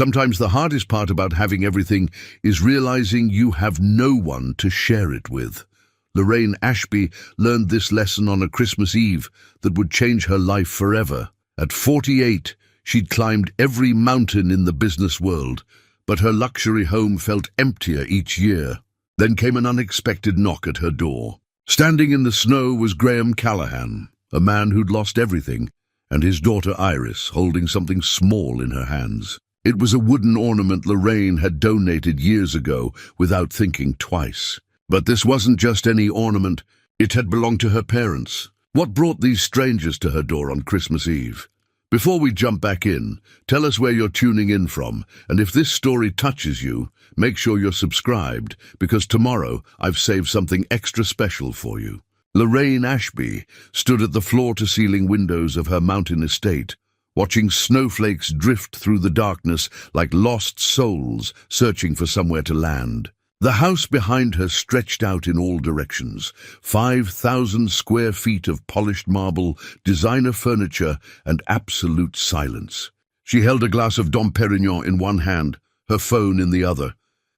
Sometimes the hardest part about having everything is realizing you have no one to share it with. Lorraine Ashby learned this lesson on a Christmas Eve that would change her life forever. At 48, she'd climbed every mountain in the business world, but her luxury home felt emptier each year. Then came an unexpected knock at her door. Standing in the snow was Graham Callahan, a man who'd lost everything, and his daughter Iris holding something small in her hands. It was a wooden ornament Lorraine had donated years ago without thinking twice. But this wasn't just any ornament, it had belonged to her parents. What brought these strangers to her door on Christmas Eve? Before we jump back in, tell us where you're tuning in from, and if this story touches you, make sure you're subscribed, because tomorrow I've saved something extra special for you. Lorraine Ashby stood at the floor-to-ceiling windows of her mountain estate, watching snowflakes drift through the darkness like lost souls searching for somewhere to land. The house behind her stretched out in all directions, 5,000 square feet of polished marble, designer furniture, and absolute silence. She held a glass of Dom Perignon in one hand, her phone in the other,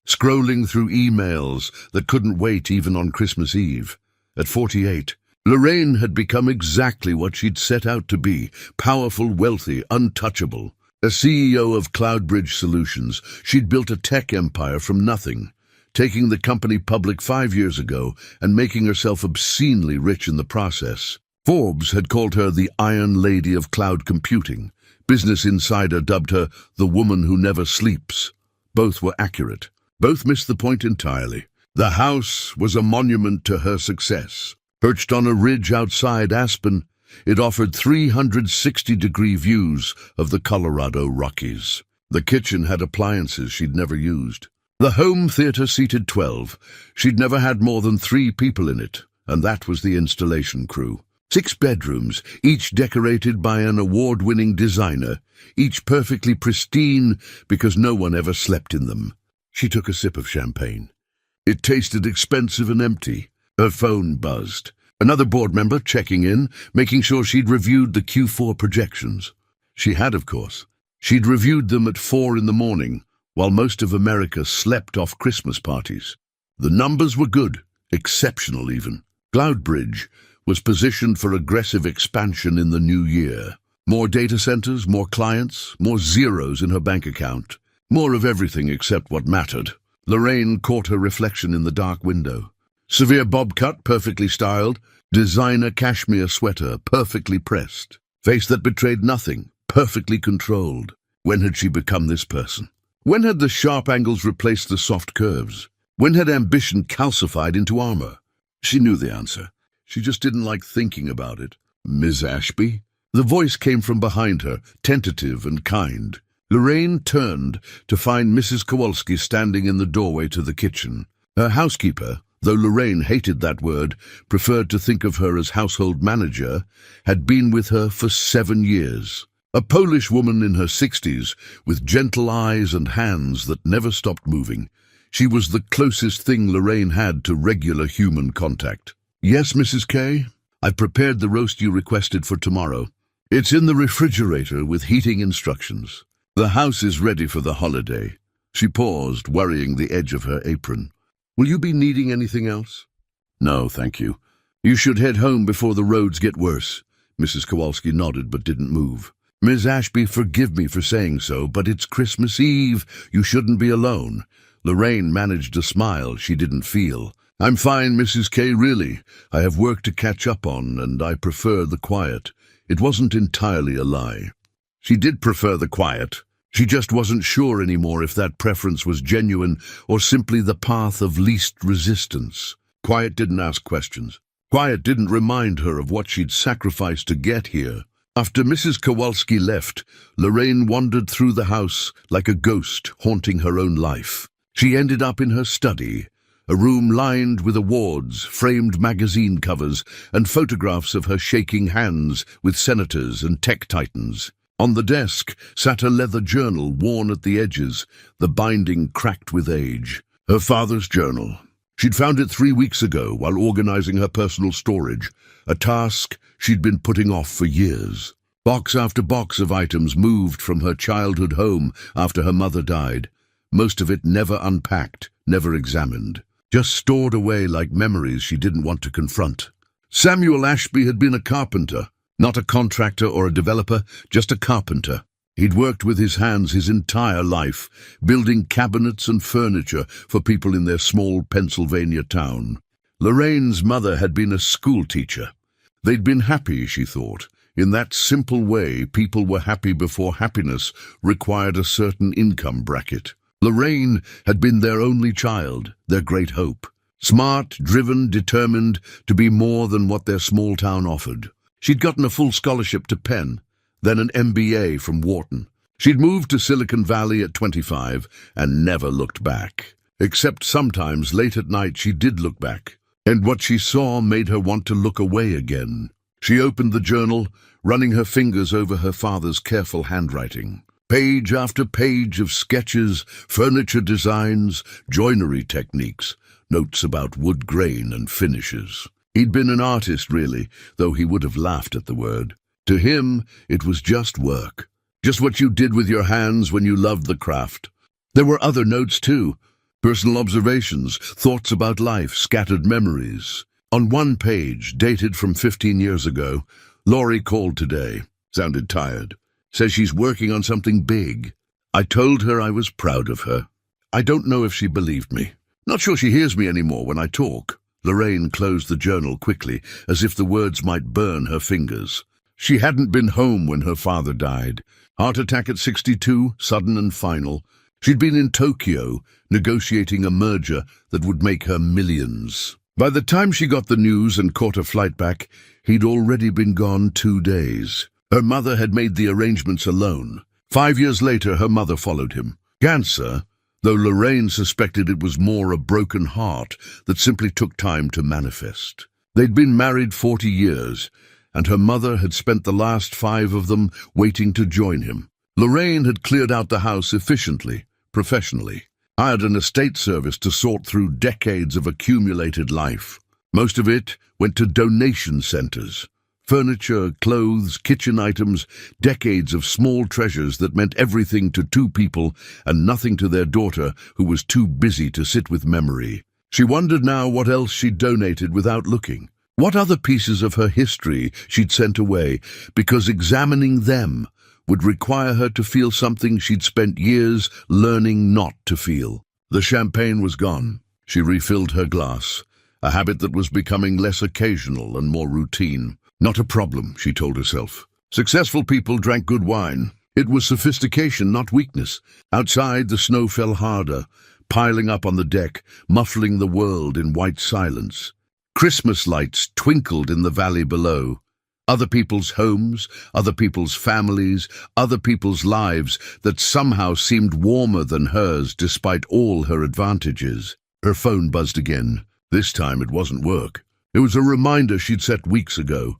scrolling through emails that couldn't wait even on Christmas Eve. At 48, Lorraine had become exactly what she'd set out to be: powerful, wealthy, untouchable. A CEO of Cloudbridge Solutions, she'd built a tech empire from nothing, taking the company public 5 years ago and making herself obscenely rich in the process. Forbes had called her the Iron Lady of cloud computing. Business Insider dubbed her the woman who never sleeps. Both were accurate. Both missed the point entirely. The house was a monument to her success. Perched on a ridge outside Aspen, it offered 360-degree views of the Colorado Rockies. The kitchen had appliances she'd never used. The home theater seated 12. She'd never had more than 3 people in it, and that was the installation crew. 6 bedrooms, each decorated by an award-winning designer, each perfectly pristine because no one ever slept in them. She took a sip of champagne. It tasted expensive and empty. Her phone buzzed. Another board member checking in, making sure she'd reviewed the Q4 projections. She had, of course. She'd reviewed them at 4 in the morning, while most of America slept off Christmas parties. The numbers were good, exceptional even. Cloudbridge was positioned for aggressive expansion in the new year. More data centers, more clients, more zeros in her bank account. More of everything except what mattered. Lorraine caught her reflection in the dark window. Severe bob cut, perfectly styled. Designer cashmere sweater, perfectly pressed. Face that betrayed nothing, perfectly controlled. When had she become this person? When had the sharp angles replaced the soft curves? When had ambition calcified into armor? She knew the answer. She just didn't like thinking about it. Ms. Ashby? The voice came from behind her, tentative and kind. Lorraine turned to find Mrs. Kowalski standing in the doorway to the kitchen. Her housekeeper, though Lorraine hated that word, preferred to think of her as household manager, had been with her for 7 years. A Polish woman in her 60s, with gentle eyes and hands that never stopped moving. She was the closest thing Lorraine had to regular human contact. "Yes, Mrs. K? I've prepared the roast you requested for tomorrow. It's in the refrigerator with heating instructions. The house is ready for the holiday." She paused, worrying the edge of her apron. "Will you be needing anything else?" "No, thank you. You should head home before the roads get worse." Mrs. Kowalski nodded but didn't move. "Ms. Ashby, forgive me for saying so, but it's Christmas Eve. You shouldn't be alone." Lorraine managed a smile she didn't feel. "I'm fine, Mrs. K, really. I have work to catch up on, and I prefer the quiet." It wasn't entirely a lie. She did prefer the quiet. She just wasn't sure anymore if that preference was genuine or simply the path of least resistance. Quiet didn't ask questions. Quiet didn't remind her of what she'd sacrificed to get here. After Mrs. Kowalski left, Lorraine wandered through the house like a ghost haunting her own life. She ended up in her study, a room lined with awards, framed magazine covers, and photographs of her shaking hands with senators and tech titans. On the desk sat a leather journal worn at the edges, the binding cracked with age. Her father's journal. She'd found it 3 weeks ago while organizing her personal storage, a task she'd been putting off for years. Box after box of items moved from her childhood home after her mother died, most of it never unpacked, never examined, just stored away like memories she didn't want to confront. Samuel Ashby had been a carpenter, not a contractor or a developer, just a carpenter. He'd worked with his hands his entire life, building cabinets and furniture for people in their small Pennsylvania town. Lorraine's mother had been a school teacher. They'd been happy, she thought. In that simple way, people were happy before happiness required a certain income bracket. Lorraine had been their only child, their great hope. Smart, driven, determined to be more than what their small town offered. She'd gotten a full scholarship to Penn, then an MBA from Wharton. She'd moved to Silicon Valley at 25 and never looked back. Except sometimes late at night she did look back, and what she saw made her want to look away again. She opened the journal, running her fingers over her father's careful handwriting. Page after page of sketches, furniture designs, joinery techniques, notes about wood grain and finishes. He'd been an artist, really, though he would have laughed at the word. To him, it was just work. Just what you did with your hands when you loved the craft. There were other notes, too. Personal observations, thoughts about life, scattered memories. On one page, dated from 15 years ago, Laurie called today. Sounded tired. Says she's working on something big. I told her I was proud of her. I don't know if she believed me. Not sure she hears me anymore when I talk. Lorraine closed the journal quickly, as if the words might burn her fingers. She hadn't been home when her father died. Heart attack at 62, sudden and final. She'd been in Tokyo, negotiating a merger that would make her millions. By the time she got the news and caught a flight back, he'd already been gone 2 days. Her mother had made the arrangements alone. 5 years later, her mother followed him. Cancer, though Lorraine suspected it was more a broken heart that simply took time to manifest. They'd been married 40 years, and her mother had spent the last 5 of them waiting to join him. Lorraine had cleared out the house efficiently, professionally, hired an estate service to sort through decades of accumulated life. Most of it went to donation centers. Furniture, clothes, kitchen items, decades of small treasures that meant everything to 2 people and nothing to their daughter, who was too busy to sit with memory. She wondered now what else she'd donated without looking. What other pieces of her history she'd sent away, because examining them would require her to feel something she'd spent years learning not to feel. The champagne was gone. She refilled her glass, a habit that was becoming less occasional and more routine. Not a problem, she told herself. Successful people drank good wine. It was sophistication, not weakness. Outside, the snow fell harder, piling up on the deck, muffling the world in white silence. Christmas lights twinkled in the valley below. Other people's homes, other people's families, other people's lives that somehow seemed warmer than hers despite all her advantages. Her phone buzzed again. This time it wasn't work. It was a reminder she'd set weeks ago.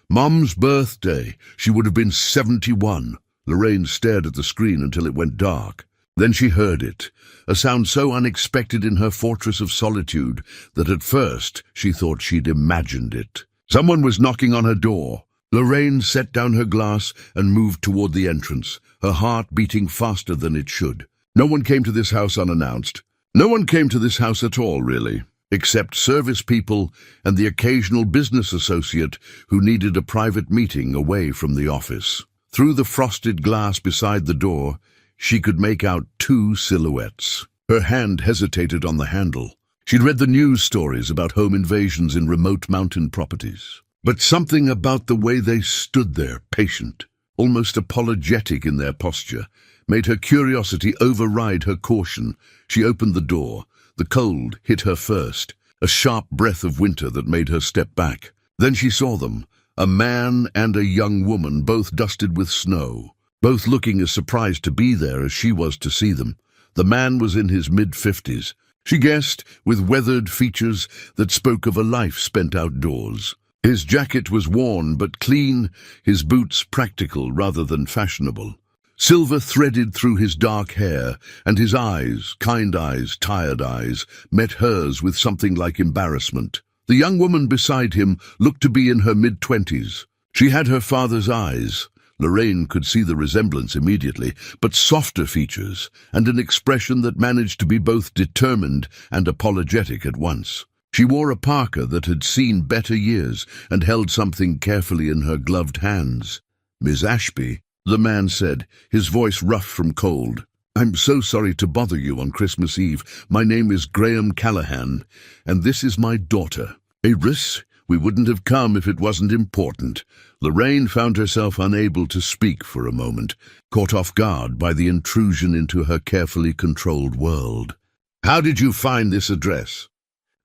Mom's birthday. She would have been 71. Lorraine stared at the screen until it went dark. Then she heard it, a sound so unexpected in her fortress of solitude that at first she thought she'd imagined it. Someone was knocking on her door. Lorraine set down her glass and moved toward the entrance, her heart beating faster than it should. No one came to this house unannounced. No one came to this house at all, really, except service people and the occasional business associate who needed a private meeting away from the office. Through the frosted glass beside the door, she could make out 2 silhouettes. Her hand hesitated on the handle. She'd read the news stories about home invasions in remote mountain properties. But something about the way they stood there, patient, almost apologetic in their posture, made her curiosity override her caution. She opened the door. The cold hit her first, a sharp breath of winter that made her step back. Then she saw them, a man and a young woman, both dusted with snow, both looking as surprised to be there as she was to see them. The man was in his mid-50s, she guessed, with weathered features that spoke of a life spent outdoors. His jacket was worn but clean, his boots practical rather than fashionable. Silver threaded through his dark hair, and his eyes, kind eyes, tired eyes, met hers with something like embarrassment. The young woman beside him looked to be in her mid-20s. She had her father's eyes, Lorraine could see the resemblance immediately, but softer features, and an expression that managed to be both determined and apologetic at once. She wore a parka that had seen better years and held something carefully in her gloved hands. "Miss Ashby," the man said, his voice rough from cold. "I'm so sorry to bother you on Christmas Eve. My name is Graham Callahan, and this is my daughter. Iris, we wouldn't have come if it wasn't important." Lorraine found herself unable to speak for a moment, caught off guard by the intrusion into her carefully controlled world. "How did you find this address?"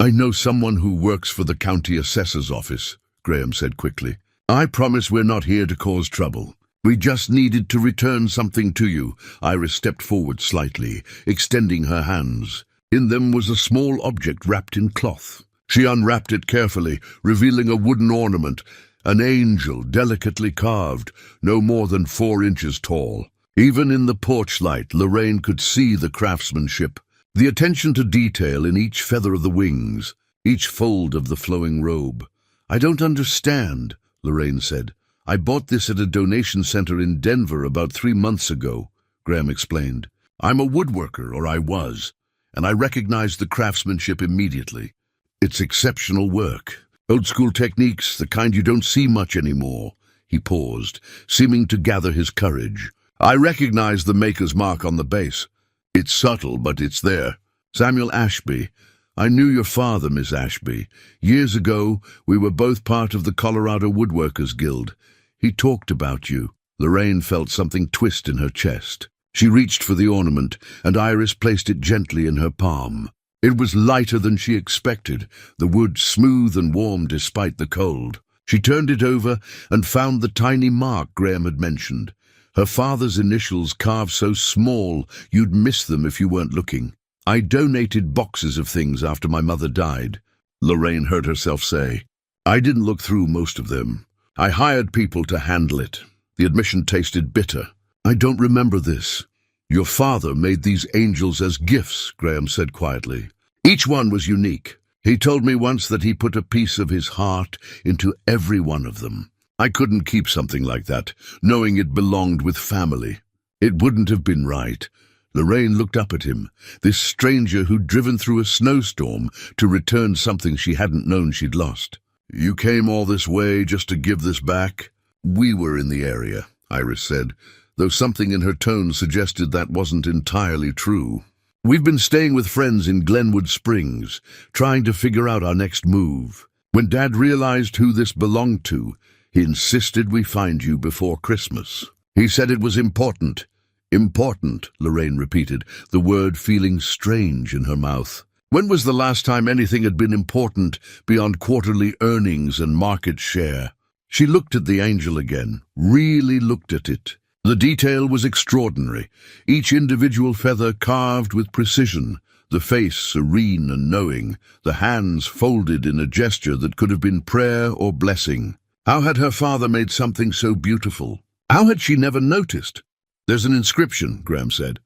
"I know someone who works for the county assessor's office," Graham said quickly. "I promise we're not here to cause trouble. We just needed to return something to you." Iris stepped forward slightly, extending her hands. In them was a small object wrapped in cloth. She unwrapped it carefully, revealing a wooden ornament, an angel delicately carved, no more than 4 inches tall. Even in the porch light, Lorraine could see the craftsmanship, the attention to detail in each feather of the wings, each fold of the flowing robe. "I don't understand," Lorraine said. "I bought this at a donation center in Denver about 3 months ago," Graham explained. "I'm a woodworker, or I was, and I recognized the craftsmanship immediately. It's exceptional work. Old-school techniques, the kind you don't see much anymore." He paused, seeming to gather his courage. "I recognize the maker's mark on the base. It's subtle, but it's there. Samuel Ashby. I knew your father, Miss Ashby. Years ago, we were both part of the Colorado Woodworkers Guild. He talked about you." Lorraine felt something twist in her chest. She reached for the ornament, and Iris placed it gently in her palm. It was lighter than she expected, the wood smooth and warm despite the cold. She turned it over and found the tiny mark Graham had mentioned. Her father's initials carved so small you'd miss them if you weren't looking. "I donated boxes of things after my mother died," Lorraine heard herself say. "I didn't look through most of them. I hired people to handle it." The admission tasted bitter. "I don't remember this." "Your father made these angels as gifts," Graham said quietly. "Each one was unique. He told me once that he put a piece of his heart into every one of them. I couldn't keep something like that, knowing it belonged with family. It wouldn't have been right." Lorraine looked up at him, this stranger who'd driven through a snowstorm to return something she hadn't known she'd lost. "You came all this way just to give this back?" "We were in the area," Iris said, though something in her tone suggested that wasn't entirely true. "We've been staying with friends in Glenwood Springs, trying to figure out our next move. When Dad realized who this belonged to, he insisted we find you before Christmas. He said it was important." "Important," Lorraine repeated, the word feeling strange in her mouth. When was the last time anything had been important beyond quarterly earnings and market share? She looked at the angel again, really looked at it. The detail was extraordinary, each individual feather carved with precision, the face serene and knowing, the hands folded in a gesture that could have been prayer or blessing. How had her father made something so beautiful? How had she never noticed? "There's an inscription," Graham said,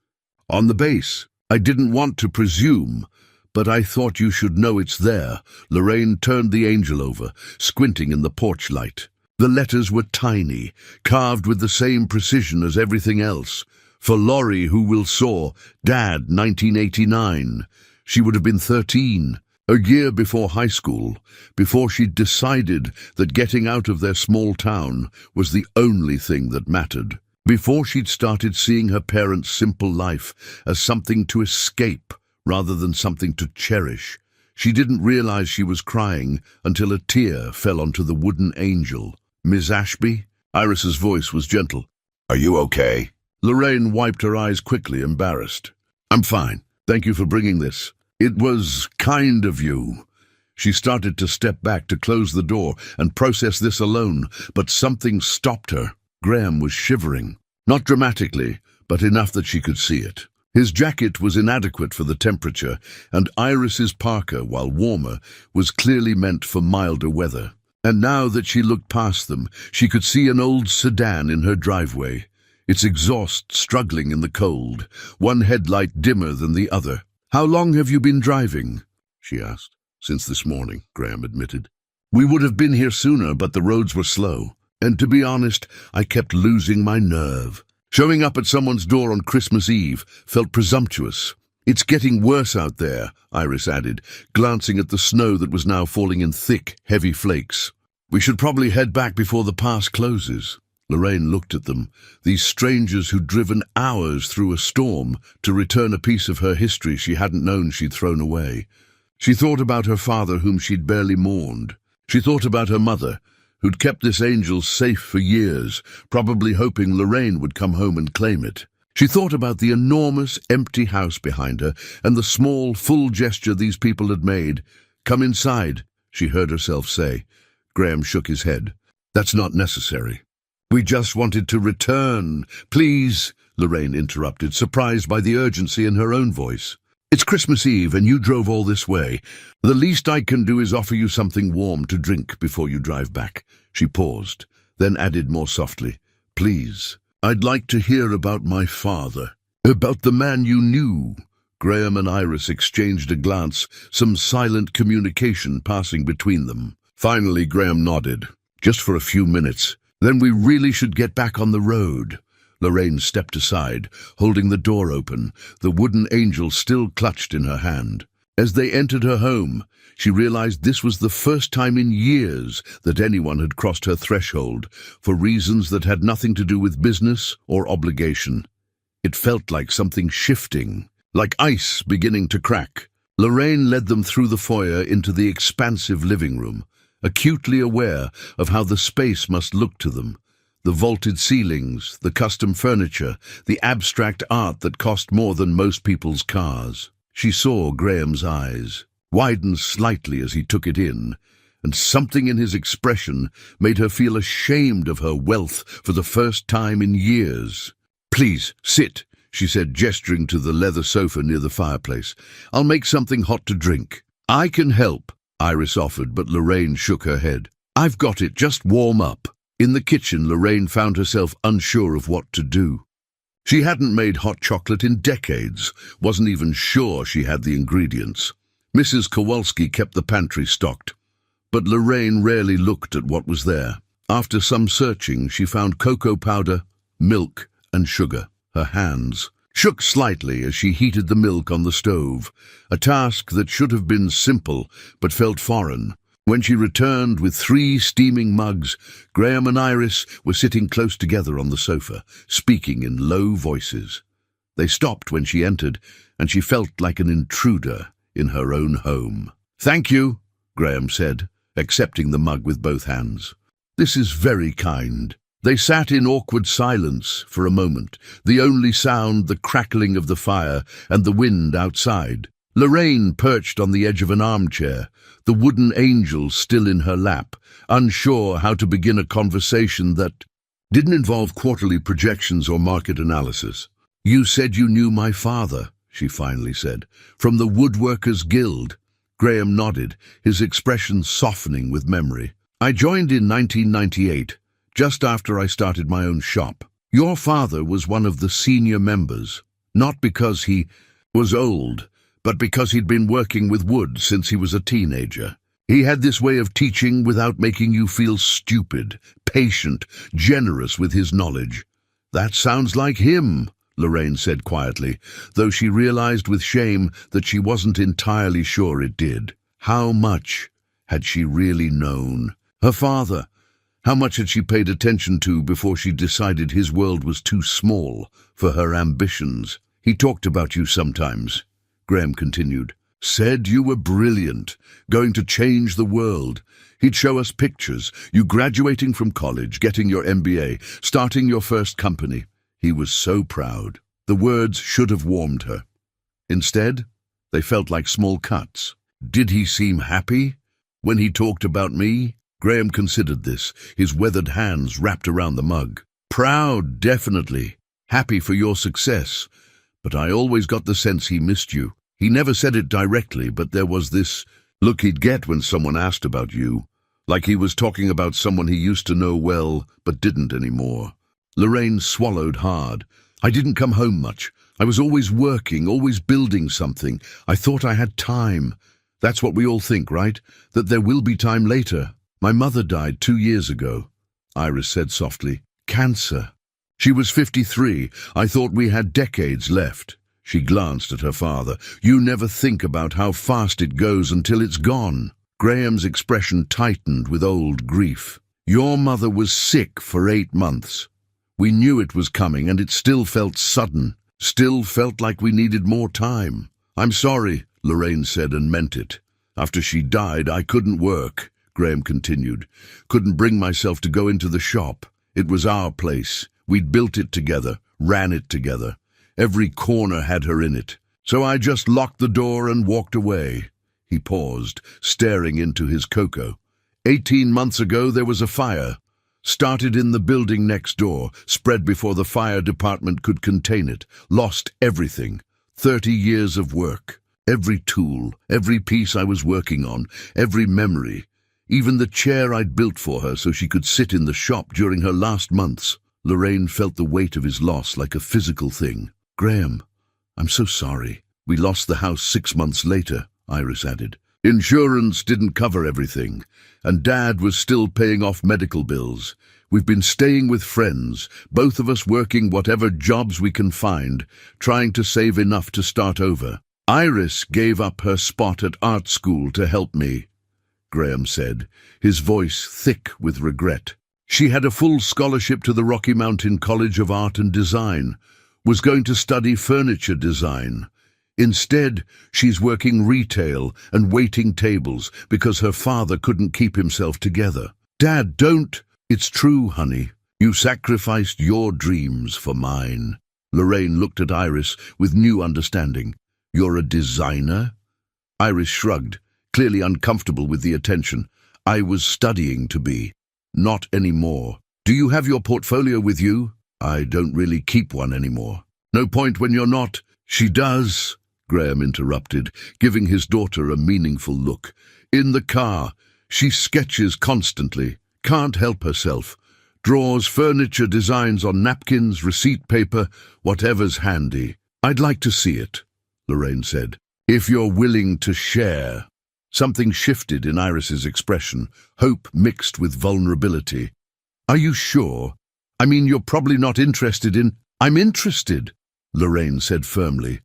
"on the base. I didn't want to presume, but I thought you should know it's there." Lorraine turned the angel over, squinting in the porch light. The letters were tiny, carved with the same precision as everything else. "For Laurie, who will soar, Dad, 1989. She would have been 13, a year before high school, before she'd decided that getting out of their small town was the only thing that mattered. Before she'd started seeing her parents' simple life as something to escape rather than something to cherish. She didn't realize she was crying until a tear fell onto the wooden angel. "Miss Ashby?" Iris's voice was gentle. "Are you okay?" Lorraine wiped her eyes quickly, embarrassed. "I'm fine. Thank you for bringing this. It was kind of you." She started to step back to close the door and process this alone, but something stopped her. Graham was shivering. Not dramatically, but enough that she could see it. His jacket was inadequate for the temperature, and Iris's parka, while warmer, was clearly meant for milder weather. And now that she looked past them, she could see an old sedan in her driveway, its exhaust struggling in the cold, one headlight dimmer than the other. "How long have you been driving?" she asked. "Since this morning," Graham admitted. "We would have been here sooner, but the roads were slow." And to be honest, I kept losing my nerve. Showing up at someone's door on Christmas Eve felt presumptuous. It's getting worse out there, Iris added, glancing at the snow that was now falling in thick, heavy flakes. We should probably head back before the pass closes. Lorraine looked at them, these strangers who'd driven hours through a storm to return a piece of her history she hadn't known she'd thrown away. She thought about her father, whom she'd barely mourned. She thought about her mother, who'd kept this angel safe for years, probably hoping Lorraine would come home and claim it. She thought about the enormous, empty house behind her and the small, full gesture these people had made. "Come inside," she heard herself say. Graham shook his head. "That's not necessary." "We just wanted to return. Please," Lorraine interrupted, surprised by the urgency in her own voice. "It's Christmas Eve and you drove all this way. The least I can do is offer you something warm to drink before you drive back." She paused, then added more softly, "Please, I'd like to hear about my father, about the man you knew." Graham and Iris exchanged a glance, some silent communication passing between them. Finally, Graham nodded. "Just for a few minutes. Then we really should get back on the road." Lorraine stepped aside, holding the door open, the wooden angel still clutched in her hand. As they entered her home, she realized this was the first time in years that anyone had crossed her threshold, for reasons that had nothing to do with business or obligation. It felt like something shifting, like ice beginning to crack. Lorraine led them through the foyer into the expansive living room, acutely aware of how the space must look to them. The vaulted ceilings, the custom furniture, the abstract art that cost more than most people's cars. She saw Graham's eyes, widen slightly as he took it in, and something in his expression made her feel ashamed of her wealth for the first time in years. "Please, sit," she said, gesturing to the leather sofa near the fireplace. "I'll make something hot to drink." "I can help," Iris offered, but Lorraine shook her head. "I've got it, just warm up." In the kitchen, Lorraine found herself unsure of what to do. She hadn't made hot chocolate in decades, wasn't even sure she had the ingredients. Mrs. Kowalski kept the pantry stocked, but Lorraine rarely looked at what was there. After some searching, she found cocoa powder, milk, and sugar. Her hands shook slightly as she heated the milk on the stove, a task that should have been simple but felt foreign. When she returned with 3 steaming mugs, Graham and Iris were sitting close together on the sofa, speaking in low voices. They stopped when she entered, and she felt like an intruder in her own home. "Thank you," Graham said, accepting the mug with both hands. "This is very kind." They sat in awkward silence for a moment, the only sound the crackling of the fire and the wind outside. Lorraine perched on the edge of an armchair, the wooden angel still in her lap, unsure how to begin a conversation that didn't involve quarterly projections or market analysis. "You said you knew my father," she finally said, "from the Woodworkers Guild." Graham nodded, his expression softening with memory. "I joined in 1998, just after I started my own shop. Your father was one of the senior members, not because he was old, but because he'd been working with wood since he was a teenager. He had this way of teaching without making you feel stupid, patient, generous with his knowledge." "That sounds like him," Lorraine said quietly, though she realized with shame that she wasn't entirely sure it did. How much had she really known? Her father, how much had she paid attention to before she decided his world was too small for her ambitions? "He talked about you sometimes," Graham continued. "Said you were brilliant, going to change the world. He'd show us pictures, you graduating from college, getting your MBA, starting your first company. He was so proud." The words should have warmed her. Instead, they felt like small cuts. "Did he seem happy when he talked about me?" Graham considered this, his weathered hands wrapped around the mug. "Proud, definitely. Happy for your success. But I always got the sense he missed you. He never said it directly, but there was this look he'd get when someone asked about you, like he was talking about someone he used to know well, but didn't anymore." Lorraine swallowed hard. "I didn't come home much. I was always working, always building something. I thought I had time. That's what we all think, right? That there will be time later. My mother died 2 years ago. Iris said softly. Cancer. She was 53. I thought we had decades left. She glanced at her father. You never think about how fast it goes until it's gone. Graham's expression tightened with old grief. Your mother was sick for 8 months. We knew it was coming, and it still felt sudden. Still felt like we needed more time. I'm sorry, Lorraine said, and meant it. After she died, I couldn't work, Graham continued. Couldn't bring myself to go into the shop. It was our place. We'd built it together, ran it together. Every corner had her in it. So I just locked the door and walked away. He paused, staring into his cocoa. 18 months ago there was a fire. Started in the building next door, spread before the fire department could contain it. Lost everything. 30 years of work. Every tool, every piece I was working on, every memory. Even the chair I'd built for her so she could sit in the shop during her last months. Lorraine felt the weight of his loss like a physical thing. Graham, I'm so sorry. We lost the house 6 months later, Iris added. Insurance didn't cover everything, and Dad was still paying off medical bills. We've been staying with friends, both of us working whatever jobs we can find, trying to save enough to start over. Iris gave up her spot at art school to help me, Graham said, his voice thick with regret. She had a full scholarship to the Rocky Mountain College of Art and Design, was going to study furniture design. Instead, she's working retail and waiting tables because her father couldn't keep himself together. Dad, don't! It's true, honey. You sacrificed your dreams for mine. Lorraine looked at Iris with new understanding. You're a designer? Iris shrugged, clearly uncomfortable with the attention. I was studying to be. Not anymore. Do you have your portfolio with you? I don't really keep one anymore. No point when you're not. She does, Graham interrupted, giving his daughter a meaningful look. In the car. She sketches constantly. Can't help herself. Draws furniture designs on napkins, receipt paper, whatever's handy. I'd like to see it, Lorraine said. If you're willing to share. Something shifted in Iris's expression, hope mixed with vulnerability. Are you sure? I mean, you're probably not interested in... I'm interested, Lorraine said firmly.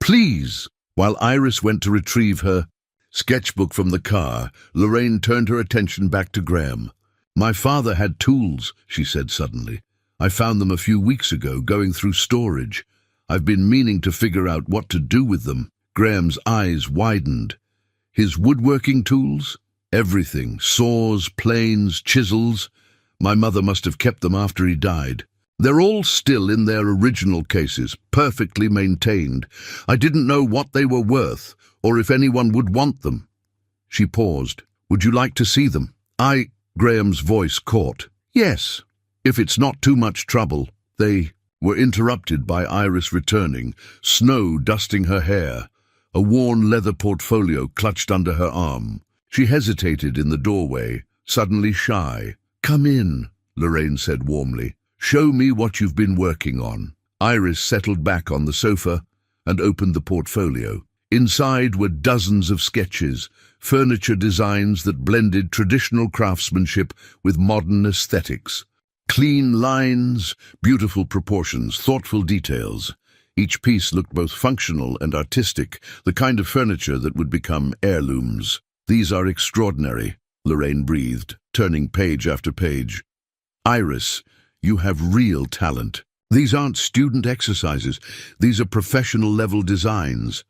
Please. While Iris went to retrieve her sketchbook from the car, Lorraine turned her attention back to Graham. My father had tools, she said suddenly. I found them a few weeks ago, going through storage. I've been meaning to figure out what to do with them. Graham's eyes widened. His woodworking tools? Everything. Saws, planes, chisels. My mother must have kept them after he died. They're all still in their original cases, perfectly maintained. I didn't know what they were worth, or if anyone would want them. She paused. Would you like to see them? Graham's voice caught. Yes, if it's not too much trouble. They were interrupted by Iris returning, snow dusting her hair, a worn leather portfolio clutched under her arm. She hesitated in the doorway, suddenly shy. Come in, Lorraine said warmly. Show me what you've been working on. Iris settled back on the sofa and opened the portfolio. Inside were dozens of sketches, furniture designs that blended traditional craftsmanship with modern aesthetics. Clean lines, beautiful proportions, thoughtful details. Each piece looked both functional and artistic, the kind of furniture that would become heirlooms. These are extraordinary, Lorraine breathed, turning page after page. Iris, you have real talent. These aren't student exercises. These are professional-level designs.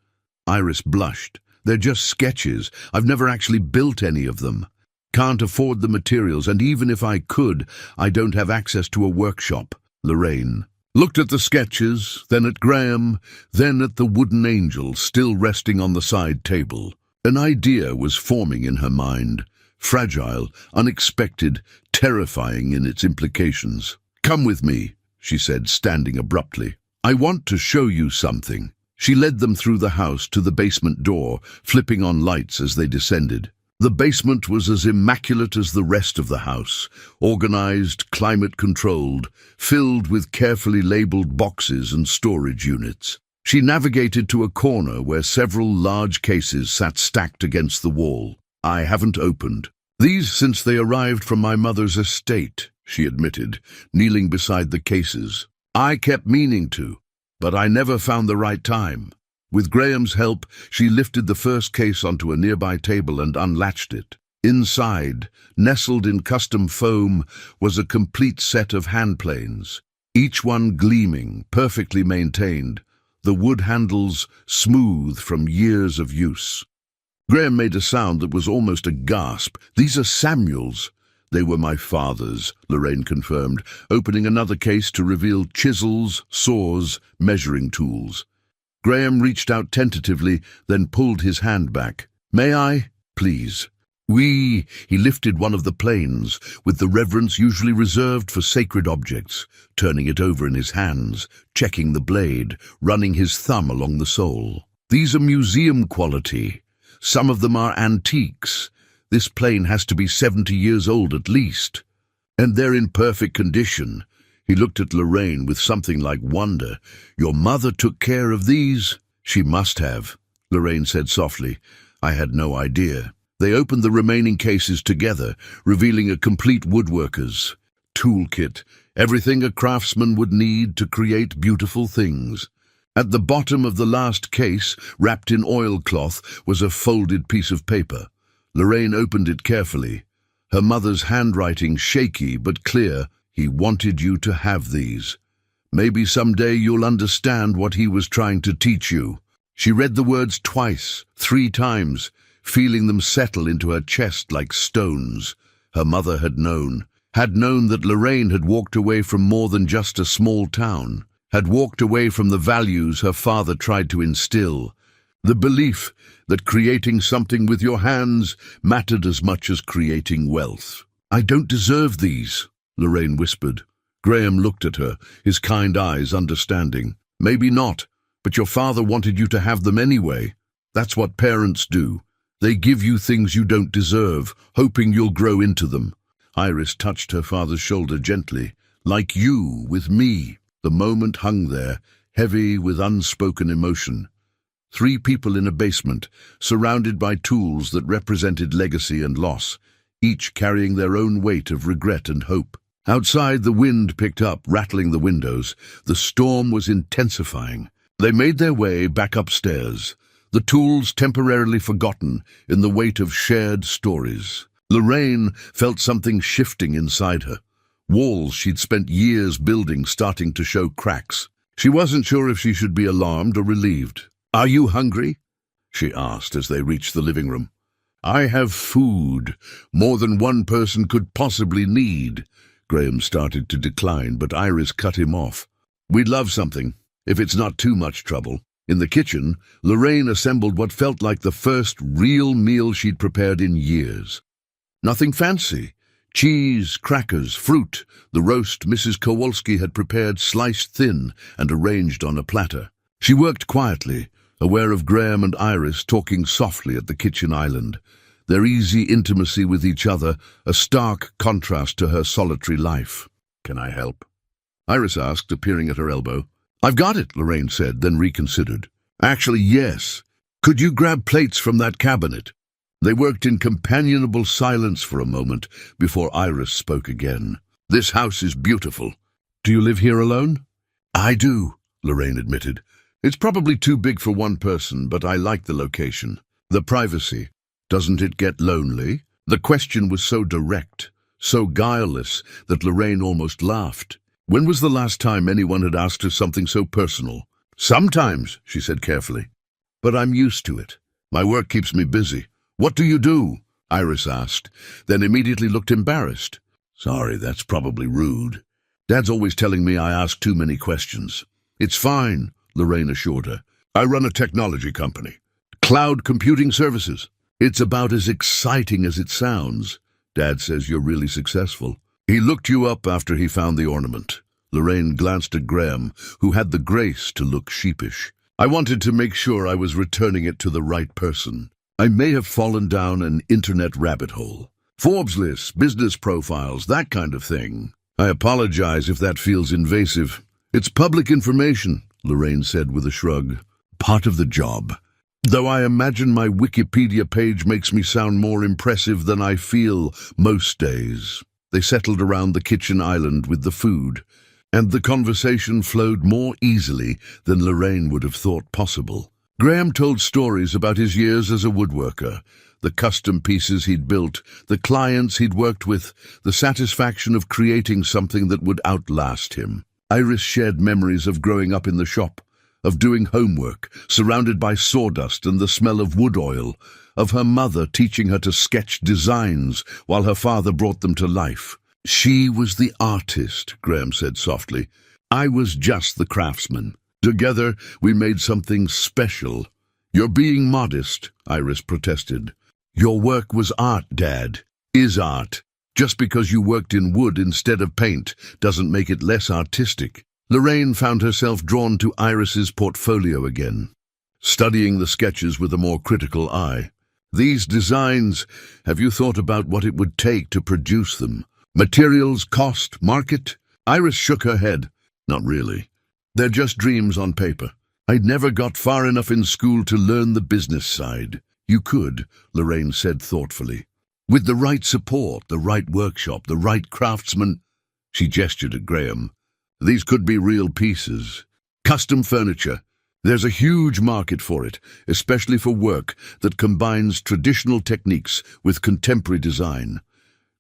Iris blushed. They're just sketches. I've never actually built any of them. Can't afford the materials, and even if I could, I don't have access to a workshop. Lorraine looked at the sketches, then at Graham, then at the wooden angel still resting on the side table. An idea was forming in her mind, fragile, unexpected, terrifying in its implications. Come with me, she said, standing abruptly. I want to show you something. She led them through the house to the basement door, flipping on lights as they descended. The basement was as immaculate as the rest of the house, organized, climate-controlled, filled with carefully labeled boxes and storage units. She navigated to a corner where several large cases sat stacked against the wall. I haven't opened, "These since they arrived from my mother's estate," she admitted, kneeling beside the cases. "I kept meaning to, but I never found the right time." With Graham's help, she lifted the first case onto a nearby table and unlatched it. Inside, nestled in custom foam, was a complete set of handplanes, each one gleaming, perfectly maintained, the wood handles smooth from years of use. Graham made a sound that was almost a gasp. "These are Samuel's." "They were my father's," Lorraine confirmed, opening another case to reveal chisels, saws, measuring tools. Graham reached out tentatively, then pulled his hand back. "May I? Please." "Oui." He lifted one of the planes, with the reverence usually reserved for sacred objects, turning it over in his hands, checking the blade, running his thumb along the sole. "These are museum quality. Some of them are antiques. This plane has to be 70 years old at least. And they're in perfect condition." He looked at Lorraine with something like wonder. "Your mother took care of these?" "She must have," Lorraine said softly. "I had no idea." They opened the remaining cases together, revealing a complete woodworker's toolkit, everything a craftsman would need to create beautiful things. At the bottom of the last case, wrapped in oilcloth, was a folded piece of paper. Lorraine opened it carefully, her mother's handwriting shaky but clear. "He wanted you to have these. Maybe someday you'll understand what he was trying to teach you." She read the words twice, 3 times, feeling them settle into her chest like stones. Her mother had known that Lorraine had walked away from more than just a small town, had walked away from the values her father tried to instill, the belief that creating something with your hands mattered as much as creating wealth. "I don't deserve these," Lorraine whispered. Graham looked at her, his kind eyes understanding. "Maybe not, but your father wanted you to have them anyway. That's what parents do. They give you things you don't deserve, hoping you'll grow into them." Iris touched her father's shoulder gently. "Like you, with me." The moment hung there, heavy with unspoken emotion. 3 people in a basement, surrounded by tools that represented legacy and loss, each carrying their own weight of regret and hope. Outside, the wind picked up, rattling the windows. The storm was intensifying. They made their way back upstairs, the tools temporarily forgotten in the weight of shared stories. Lorraine felt something shifting inside her. Walls she'd spent years building starting to show cracks. She wasn't sure if she should be alarmed or relieved. "Are you hungry?" she asked as they reached the living room. "I have food, more than one person could possibly need." Graham started to decline, but Iris cut him off. "We'd love something, if it's not too much trouble." In the kitchen, Lorraine assembled what felt like the first real meal she'd prepared in years. Nothing fancy. Cheese, crackers, fruit, the roast Mrs. Kowalski had prepared sliced thin and arranged on a platter. She worked quietly, aware of Graham and Iris talking softly at the kitchen island, their easy intimacy with each other a stark contrast to her solitary life. "Can I help?" Iris asked, appearing at her elbow. "I've got it," Lorraine said, then reconsidered. "Actually, yes. Could you grab plates from that cabinet?" They worked in companionable silence for a moment before Iris spoke again. "This house is beautiful. Do you live here alone?" "I do," Lorraine admitted. "It's probably too big for one person, but I like the location. The privacy. Doesn't it get lonely?" The question was so direct, so guileless, that Lorraine almost laughed. When was the last time anyone had asked her something so personal? "Sometimes," she said carefully. "But I'm used to it. My work keeps me busy." "What do you do?" Iris asked, then immediately looked embarrassed. "Sorry, that's probably rude. Dad's always telling me I ask too many questions." "It's fine," Lorraine assured her. "I run a technology company. Cloud computing services. It's about as exciting as it sounds. Dad says you're really successful. He looked you up after he found the ornament." Lorraine glanced at Graham, who had the grace to look sheepish. "I wanted to make sure I was returning it to the right person. I may have fallen down an internet rabbit hole. Forbes lists, business profiles, that kind of thing. I apologize if that feels invasive." "It's public information," Lorraine said with a shrug. "Part of the job." Though I imagine my Wikipedia page makes me sound more impressive than I feel most days. They settled around the kitchen island with the food, and the conversation flowed more easily than Lorraine would have thought possible. Graham told stories about his years as a woodworker, the custom pieces he'd built, the clients he'd worked with, the satisfaction of creating something that would outlast him. Iris shared memories of growing up in the shop, of doing homework, surrounded by sawdust and the smell of wood oil, of her mother teaching her to sketch designs while her father brought them to life. She was the artist, Graham said softly. I was just the craftsman. Together, we made something special. You're being modest, Iris protested. Your work was art, Dad. Is art. Just because you worked in wood instead of paint doesn't make it less artistic. Lorraine found herself drawn to Iris's portfolio again, studying the sketches with a more critical eye. These designs, have you thought about what it would take to produce them? Materials, cost, market? Iris shook her head. Not really. They're just dreams on paper. I'd never got far enough in school to learn the business side. You could, Lorraine said thoughtfully. With the right support, the right workshop, the right craftsman. She gestured at Graham. These could be real pieces. Custom furniture. There's a huge market for it, especially for work that combines traditional techniques with contemporary design.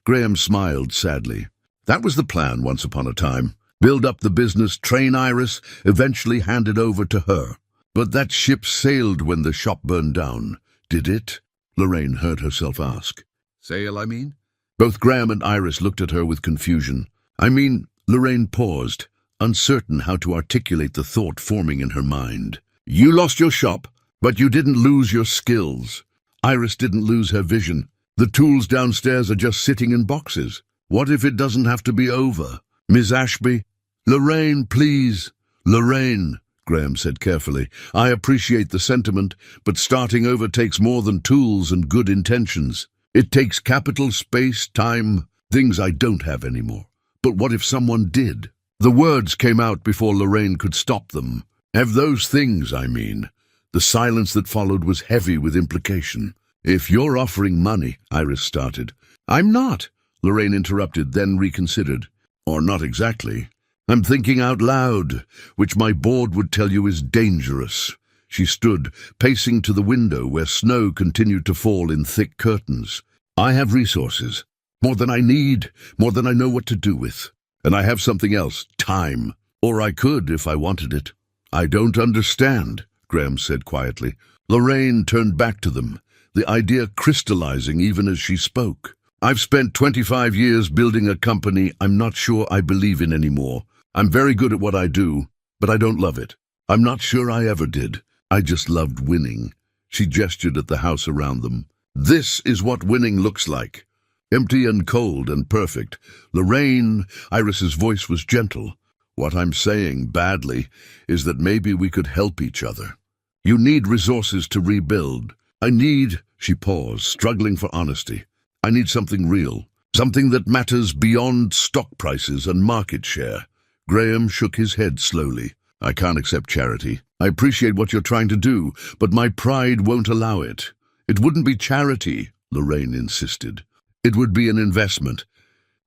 Graham smiled sadly. That was the plan once upon a time. Build up the business, train Iris, eventually hand it over to her. But that ship sailed when the shop burned down. Did it? Lorraine heard herself ask. Sail, I mean? Both Graham and Iris looked at her with confusion. Lorraine paused, uncertain how to articulate the thought forming in her mind. You lost your shop, but you didn't lose your skills. Iris didn't lose her vision. The tools downstairs are just sitting in boxes. What if it doesn't have to be over? Miss Ashby? Lorraine, please. Lorraine, Graham said carefully. I appreciate the sentiment, but starting over takes more than tools and good intentions. It takes capital, space, time, things I don't have anymore. But what if someone did? The words came out before Lorraine could stop them. Have those things, I mean. The silence that followed was heavy with implication. If you're offering money, Iris started. I'm not, Lorraine interrupted, then reconsidered. Or not exactly. I'm thinking out loud, which my board would tell you is dangerous. She stood, pacing to the window where snow continued to fall in thick curtains. I have resources. More than I need, more than I know what to do with. And I have something else, time. Or I could if I wanted it. I don't understand, Graham said quietly. Lorraine turned back to them, the idea crystallizing even as she spoke. I've spent 25 years building a company I'm not sure I believe in anymore. I'm very good at what I do, but I don't love it. I'm not sure I ever did. I just loved winning. She gestured at the house around them. This is what winning looks like. Empty and cold and perfect. Lorraine, Iris's voice was gentle. What I'm saying, badly, is that maybe we could help each other. You need resources to rebuild. She paused, struggling for honesty. I need something real, something that matters beyond stock prices and market share. Graham shook his head slowly. I can't accept charity. I appreciate what you're trying to do, but my pride won't allow it. It wouldn't be charity, Lorraine insisted. It would be an investment,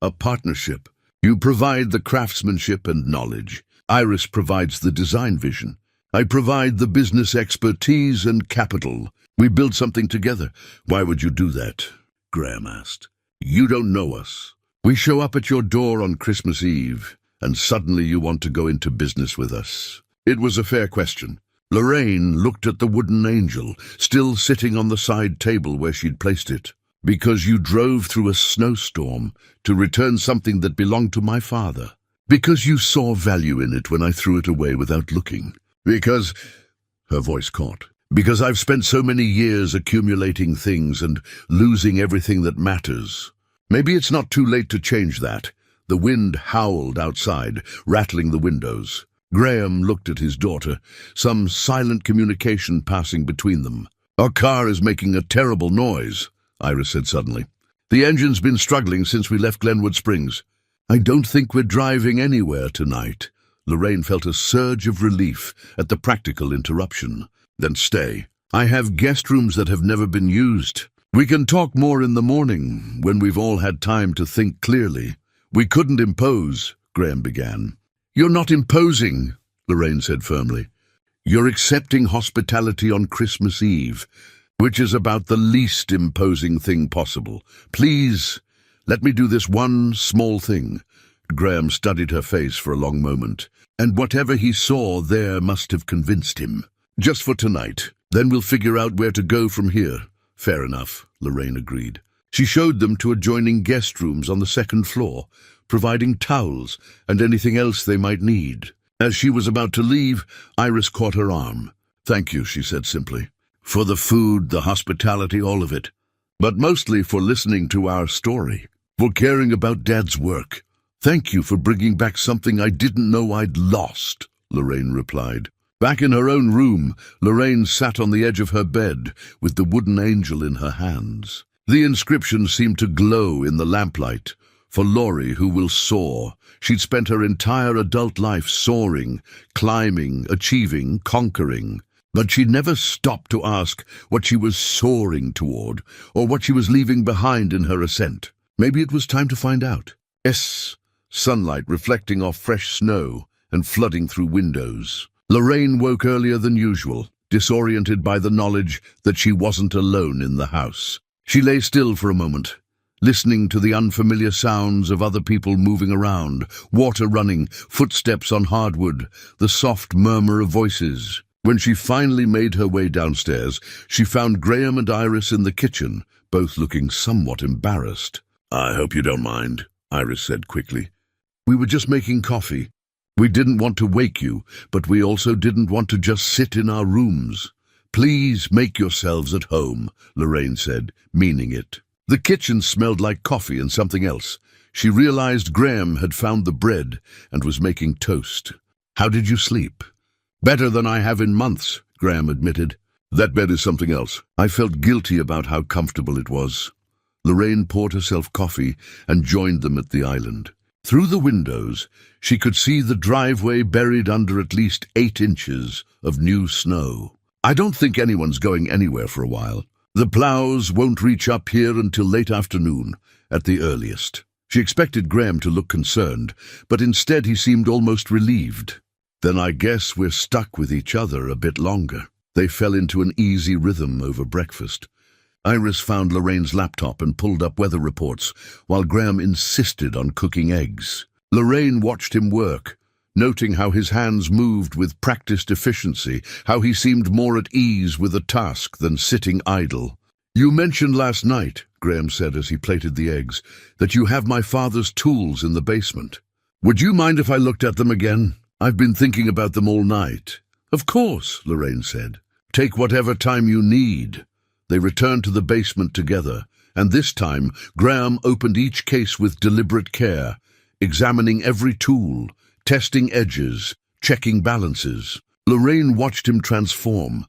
a partnership. You provide the craftsmanship and knowledge. Iris provides the design vision. I provide the business expertise and capital. We build something together. Why would you do that? Graham asked. You don't know us. We show up at your door on Christmas Eve, and suddenly you want to go into business with us. It was a fair question. Lorraine looked at the wooden angel, still sitting on the side table where she'd placed it. Because you drove through a snowstorm to return something that belonged to my father. Because you saw value in it when I threw it away without looking. Because, her voice caught, because I've spent so many years accumulating things and losing everything that matters. Maybe it's not too late to change that. The wind howled outside, rattling the windows. Graham looked at his daughter, some silent communication passing between them. Our car is making a terrible noise, Iris said suddenly. The engine's been struggling since we left Glenwood Springs. I don't think we're driving anywhere tonight. Lorraine felt a surge of relief at the practical interruption. Then stay. I have guest rooms that have never been used. We can talk more in the morning, when we've all had time to think clearly. We couldn't impose, Graham began. You're not imposing, Lorraine said firmly. You're accepting hospitality on Christmas Eve, which is about the least imposing thing possible. Please, let me do this one small thing. Graham studied her face for a long moment, and whatever he saw there must have convinced him. Just for tonight. Then we'll figure out where to go from here. Fair enough, Lorraine agreed. She showed them to adjoining guest rooms on the second floor, providing towels and anything else they might need. As she was about to leave, Iris caught her arm. Thank you, she said simply. For the food, the hospitality, all of it. But mostly for listening to our story. For caring about Dad's work. Thank you for bringing back something I didn't know I'd lost, Lorraine replied. Back in her own room, Lorraine sat on the edge of her bed with the wooden angel in her hands. The inscription seemed to glow in the lamplight. For Laurie, who will soar. She'd spent her entire adult life soaring, climbing, achieving, conquering. But she'd never stopped to ask what she was soaring toward, or what she was leaving behind in her ascent. Maybe it was time to find out. Yes, sunlight reflecting off fresh snow and flooding through windows. Lorraine woke earlier than usual, disoriented by the knowledge that she wasn't alone in the house. She lay still for a moment, listening to the unfamiliar sounds of other people moving around, water running, footsteps on hardwood, the soft murmur of voices. When she finally made her way downstairs, she found Graham and Iris in the kitchen, both looking somewhat embarrassed. I hope you don't mind, Iris said quickly. We were just making coffee. We didn't want to wake you, but we also didn't want to just sit in our rooms. Please make yourselves at home, Lorraine said, meaning it. The kitchen smelled like coffee and something else. She realized Graham had found the bread and was making toast. How did you sleep? Better than I have in months, Graham admitted. That bed is something else. I felt guilty about how comfortable it was. Lorraine poured herself coffee and joined them at the island. Through the windows, she could see the driveway buried under at least 8 inches of new snow. I don't think anyone's going anywhere for a while. The plows won't reach up here until late afternoon, at the earliest. She expected Graham to look concerned, but instead he seemed almost relieved. Then I guess we're stuck with each other a bit longer. They fell into an easy rhythm over breakfast. Iris found Lorraine's laptop and pulled up weather reports, while Graham insisted on cooking eggs. Lorraine watched him work, noting how his hands moved with practiced efficiency, how he seemed more at ease with a task than sitting idle. You mentioned last night, Graham said as he plated the eggs, that you have my father's tools in the basement. Would you mind if I looked at them again? I've been thinking about them all night. Of course, Lorraine said. Take whatever time you need. They returned to the basement together, and this time Graham opened each case with deliberate care, examining every tool, testing edges, checking balances. Lorraine watched him transform,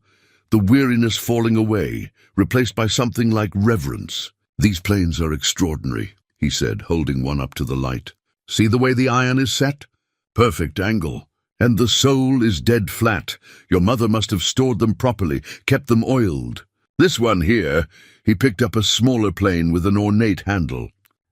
the weariness falling away, replaced by something like reverence. These planes are extraordinary, he said, holding one up to the light. See the way the iron is set? Perfect angle. And the sole is dead flat. Your mother must have stored them properly, kept them oiled. This one here, he picked up a smaller plane with an ornate handle.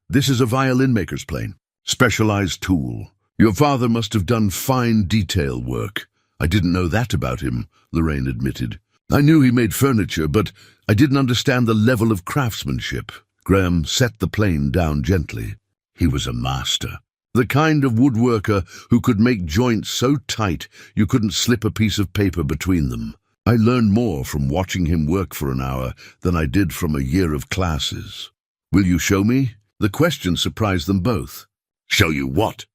This is a violin maker's plane. Specialized tool. Your father must have done fine detail work. I didn't know that about him, Lorraine admitted. I knew he made furniture, but I didn't understand the level of craftsmanship. Graham set the plane down gently. He was a master. The kind of woodworker who could make joints so tight you couldn't slip a piece of paper between them. I learned more from watching him work for an hour than I did from a year of classes. Will you show me? The question surprised them both. Show you what?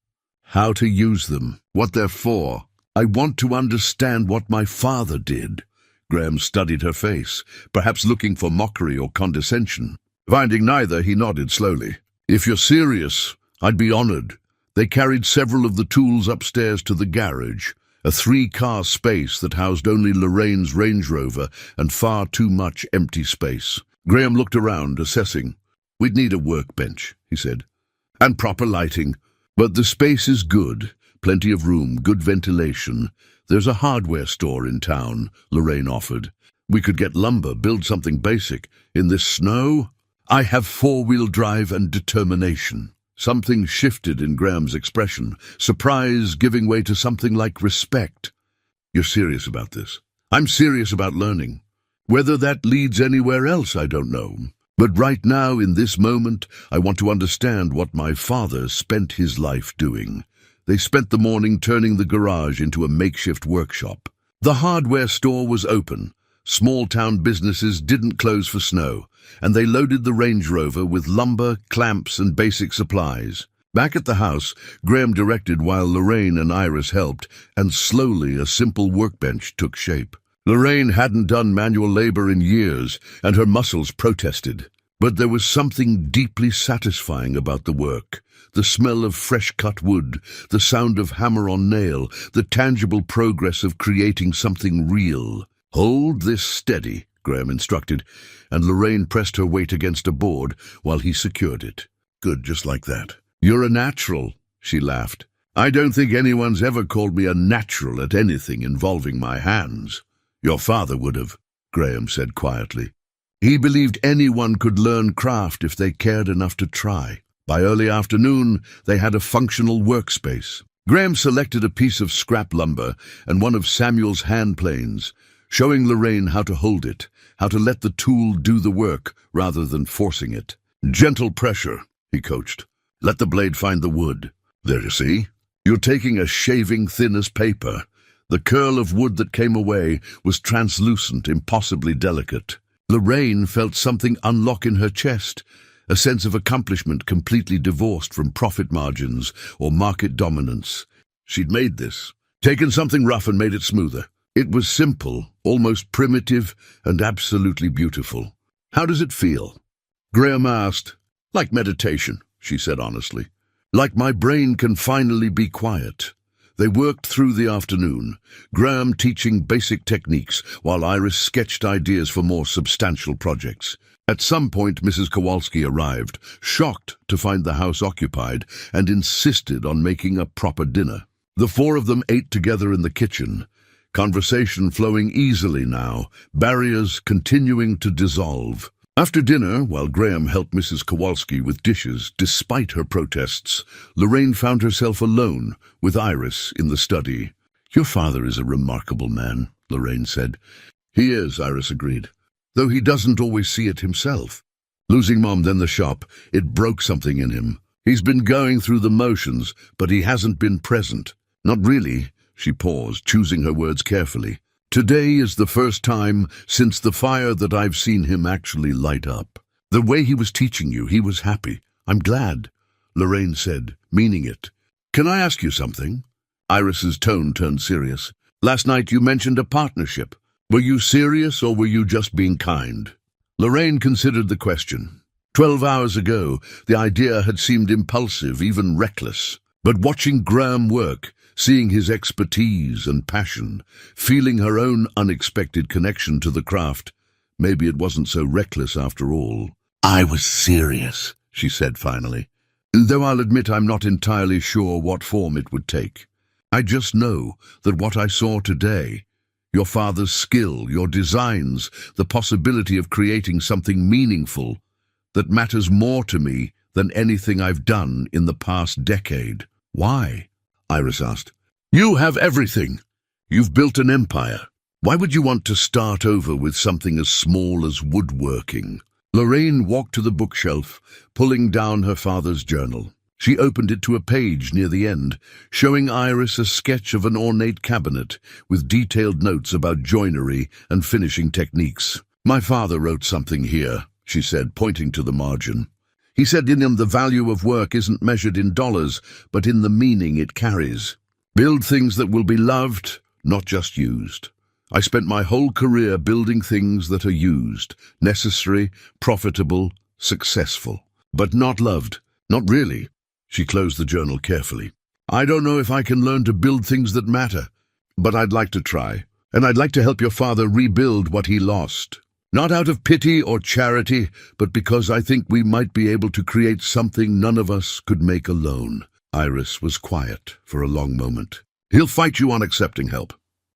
How to use them, what they're for. I want to understand what my father did. Graham studied her face, perhaps looking for mockery or condescension. Finding neither, he nodded slowly. If you're serious, I'd be honored. They carried several of the tools upstairs to the garage, a 3-car space that housed only Lorraine's Range Rover and far too much empty space. Graham looked around, assessing. We'd need a workbench, he said, and proper lighting. But the space is good, plenty of room, good ventilation. There's a hardware store in town, Lorraine offered. We could get lumber, build something basic. In this snow, I have four-wheel drive and determination. Something shifted in Graham's expression, surprise giving way to something like respect. You're serious about this? I'm serious about learning. Whether that leads anywhere else, I don't know. But right now, in this moment, I want to understand what my father spent his life doing. They spent the morning turning the garage into a makeshift workshop. The hardware store was open. Small-town businesses didn't close for snow, and they loaded the Range Rover with lumber, clamps, and basic supplies. Back at the house, Graham directed while Lorraine and Iris helped, and slowly a simple workbench took shape. Lorraine hadn't done manual labor in years, and her muscles protested. But there was something deeply satisfying about the work. The smell of fresh-cut wood, the sound of hammer on nail, the tangible progress of creating something real. "Hold this steady," Graham instructed, and Lorraine pressed her weight against a board while he secured it. "Good, just like that." "You're a natural," she laughed. "I don't think anyone's ever called me a natural at anything involving my hands." "Your father would have," Graham said quietly. He believed anyone could learn craft if they cared enough to try. By early afternoon, they had a functional workspace. Graham selected a piece of scrap lumber and one of Samuel's hand planes, showing Lorraine how to hold it, how to let the tool do the work rather than forcing it. "Gentle pressure," he coached. "Let the blade find the wood. There, you see? You're taking a shaving thin as paper." The curl of wood that came away was translucent, impossibly delicate. Lorraine felt something unlock in her chest, a sense of accomplishment completely divorced from profit margins or market dominance. She'd made this, taken something rough and made it smoother. It was simple, almost primitive, and absolutely beautiful. "How does it feel?" Graham asked. "Like meditation," she said honestly. "Like my brain can finally be quiet." They worked through the afternoon, Graham teaching basic techniques while Iris sketched ideas for more substantial projects. At some point, Mrs. Kowalski arrived, shocked to find the house occupied, and insisted on making a proper dinner. The four of them ate together in the kitchen, conversation flowing easily now, barriers continuing to dissolve. After dinner, while Graham helped Mrs. Kowalski with dishes, despite her protests, Lorraine found herself alone with Iris in the study. "Your father is a remarkable man," Lorraine said. "He is," Iris agreed, "though he doesn't always see it himself. Losing Mom, then the shop, it broke something in him. He's been going through the motions, but he hasn't been present. Not really." She paused, choosing her words carefully. "Today is the first time since the fire that I've seen him actually light up. The way he was teaching you, he was happy. I'm glad," Lorraine said, meaning it. "Can I ask you something?" Iris's tone turned serious. "Last night you mentioned a partnership. Were you serious or were you just being kind?" Lorraine considered the question. 12 hours ago, the idea had seemed impulsive, even reckless. But watching Graham work, seeing his expertise and passion, feeling her own unexpected connection to the craft, maybe it wasn't so reckless after all. "I was serious," she said finally. "Though I'll admit I'm not entirely sure what form it would take. I just know that what I saw today, your father's skill, your designs, the possibility of creating something meaningful, that matters more to me than anything I've done in the past decade." "Why?" Iris asked. "You have everything. You've built an empire. Why would you want to start over with something as small as woodworking?" Lorraine walked to the bookshelf, pulling down her father's journal. She opened it to a page near the end, showing Iris a sketch of an ornate cabinet with detailed notes about joinery and finishing techniques. "My father wrote something here," she said, pointing to the margin. "He said in him the value of work isn't measured in dollars, but in the meaning it carries. Build things that will be loved, not just used. I spent my whole career building things that are used, necessary, profitable, successful. But not loved. Not really." She closed the journal carefully. "I don't know if I can learn to build things that matter, but I'd like to try. And I'd like to help your father rebuild what he lost. Not out of pity or charity, but because I think we might be able to create something none of us could make alone." Iris was quiet for a long moment. "He'll fight you on accepting help.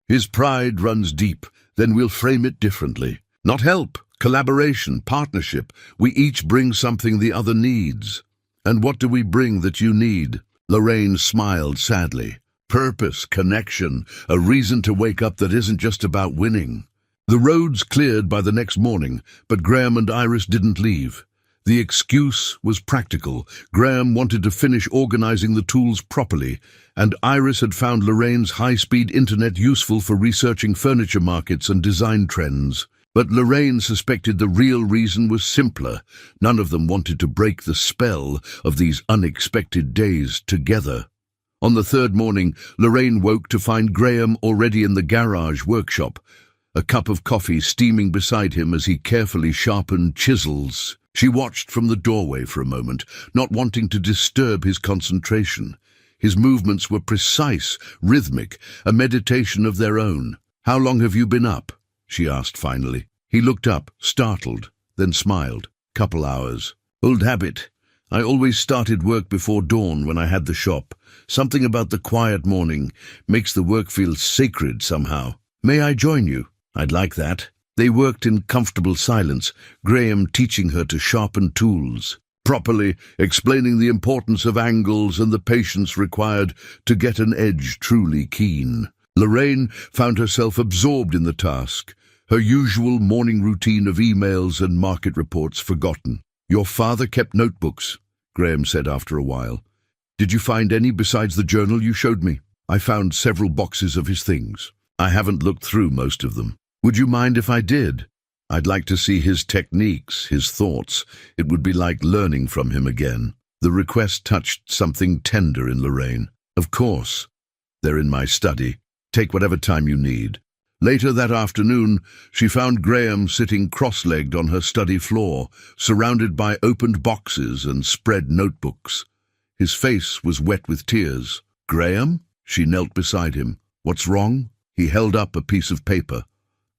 His pride runs deep. Then we'll frame it differently. Not help, collaboration, partnership. We each bring something the other needs. And what do we bring that you need? Lorraine smiled sadly. Purpose, connection, a reason to wake up that isn't just about winning. The roads cleared by the next morning, but Graham and Iris didn't leave. The excuse was practical. Graham wanted to finish organizing the tools properly, and Iris had found Lorraine's high-speed internet useful for researching furniture markets and design trends. But Lorraine suspected the real reason was simpler. None of them wanted to break the spell of these unexpected days together. On the third morning, Lorraine woke to find Graham already in the garage workshop, a cup of coffee steaming beside him as he carefully sharpened chisels. She watched from the doorway for a moment, not wanting to disturb his concentration. His movements were precise, rhythmic, a meditation of their own. "How long have you been up?" she asked finally. He looked up, startled, then smiled. "Couple hours. Old habit. I always started work before dawn when I had the shop. Something about the quiet morning makes the work feel sacred somehow. May I join you?" "I'd like that." They worked in comfortable silence, Graham teaching her to sharpen tools properly, explaining the importance of angles and the patience required to get an edge truly keen. Lorraine found herself absorbed in the task, her usual morning routine of emails and market reports forgotten. "Your father kept notebooks," Graham said after a while. "Did you find any besides the journal you showed me?" "I found several boxes of his things. I haven't looked through most of them." "Would you mind if I did? I'd like to see his techniques, his thoughts. It would be like learning from him again." The request touched something tender in Lorraine. "Of course. They're in my study. Take whatever time you need." Later that afternoon, she found Graham sitting cross-legged on her study floor, surrounded by opened boxes and spread notebooks. His face was wet with tears. "Graham?" She knelt beside him. "What's wrong?" He held up a piece of paper.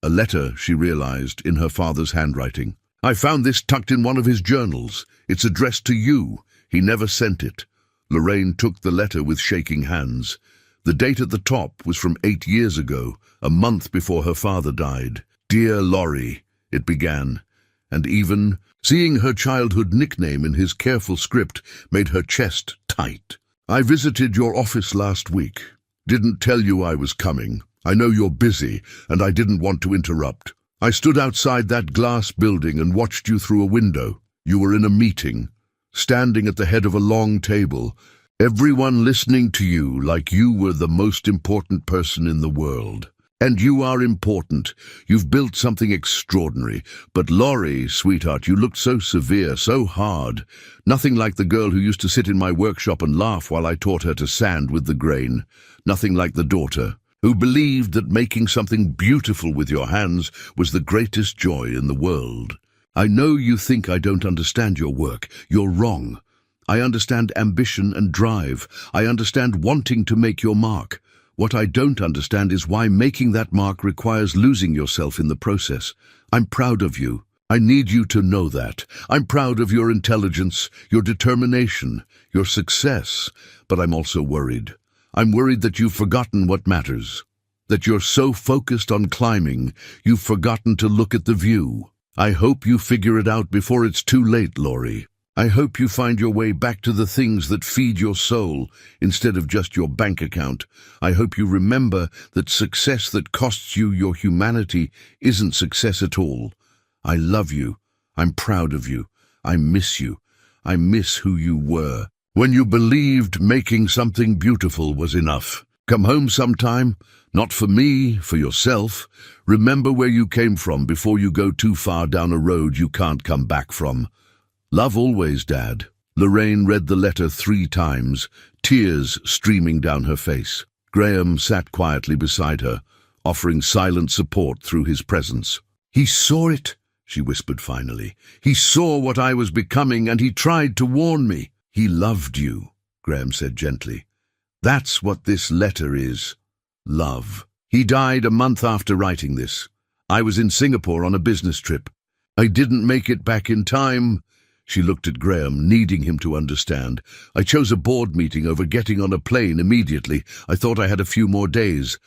A letter, she realized, in her father's handwriting. "I found this tucked in one of his journals. It's addressed to you. He never sent it." Lorraine took the letter with shaking hands. The date at the top was from 8 years ago, a month before her father died. "Dear Laurie," it began, and even seeing her childhood nickname in his careful script made her chest tight. "I visited your office last week. Didn't tell you I was coming. I know you're busy, and I didn't want to interrupt. I stood outside that glass building and watched you through a window. You were in a meeting, standing at the head of a long table, everyone listening to you like you were the most important person in the world. And you are important. You've built something extraordinary. But Laurie, sweetheart, you looked so severe, so hard. Nothing like the girl who used to sit in my workshop and laugh while I taught her to sand with the grain. Nothing like the daughter who believed that making something beautiful with your hands was the greatest joy in the world. I know you think I don't understand your work. You're wrong. I understand ambition and drive. I understand wanting to make your mark. What I don't understand is why making that mark requires losing yourself in the process. I'm proud of you. I need you to know that. I'm proud of your intelligence, your determination, your success, but I'm also worried. I'm worried that you've forgotten what matters, that you're so focused on climbing, you've forgotten to look at the view. I hope you figure it out before it's too late, Laurie. I hope you find your way back to the things that feed your soul instead of just your bank account. I hope you remember that success that costs you your humanity isn't success at all. I love you. I'm proud of you. I miss you. I miss who you were. When you believed making something beautiful was enough. Come home sometime, not for me, for yourself. Remember where you came from before you go too far down a road you can't come back from. Love always, Dad. Lorraine read the letter 3 times, tears streaming down her face. Graham sat quietly beside her, offering silent support through his presence. "He saw it," she whispered finally. "He saw what I was becoming, and he tried to warn me." "He loved you," Graham said gently. "That's what this letter is. Love." He died a month after writing this. I was in Singapore on a business trip. I didn't make it back in time. She looked at Graham, needing him to understand. I chose a board meeting over getting on a plane immediately. I thought I had a few more days.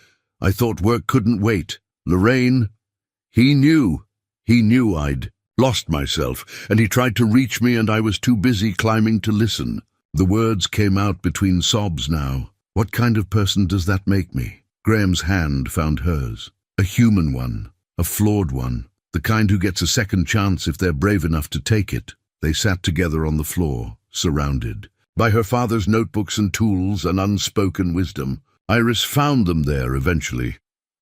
I thought work couldn't wait. Lorraine, He knew I'd lost myself, and he tried to reach me, and I was too busy climbing to listen. The words came out between sobs now. What kind of person does that make me? Graham's hand found hers. A human one, a flawed one, the kind who gets a second chance if they're brave enough to take it. They sat together on the floor, surrounded by her father's notebooks and tools and unspoken wisdom. Iris found them there eventually,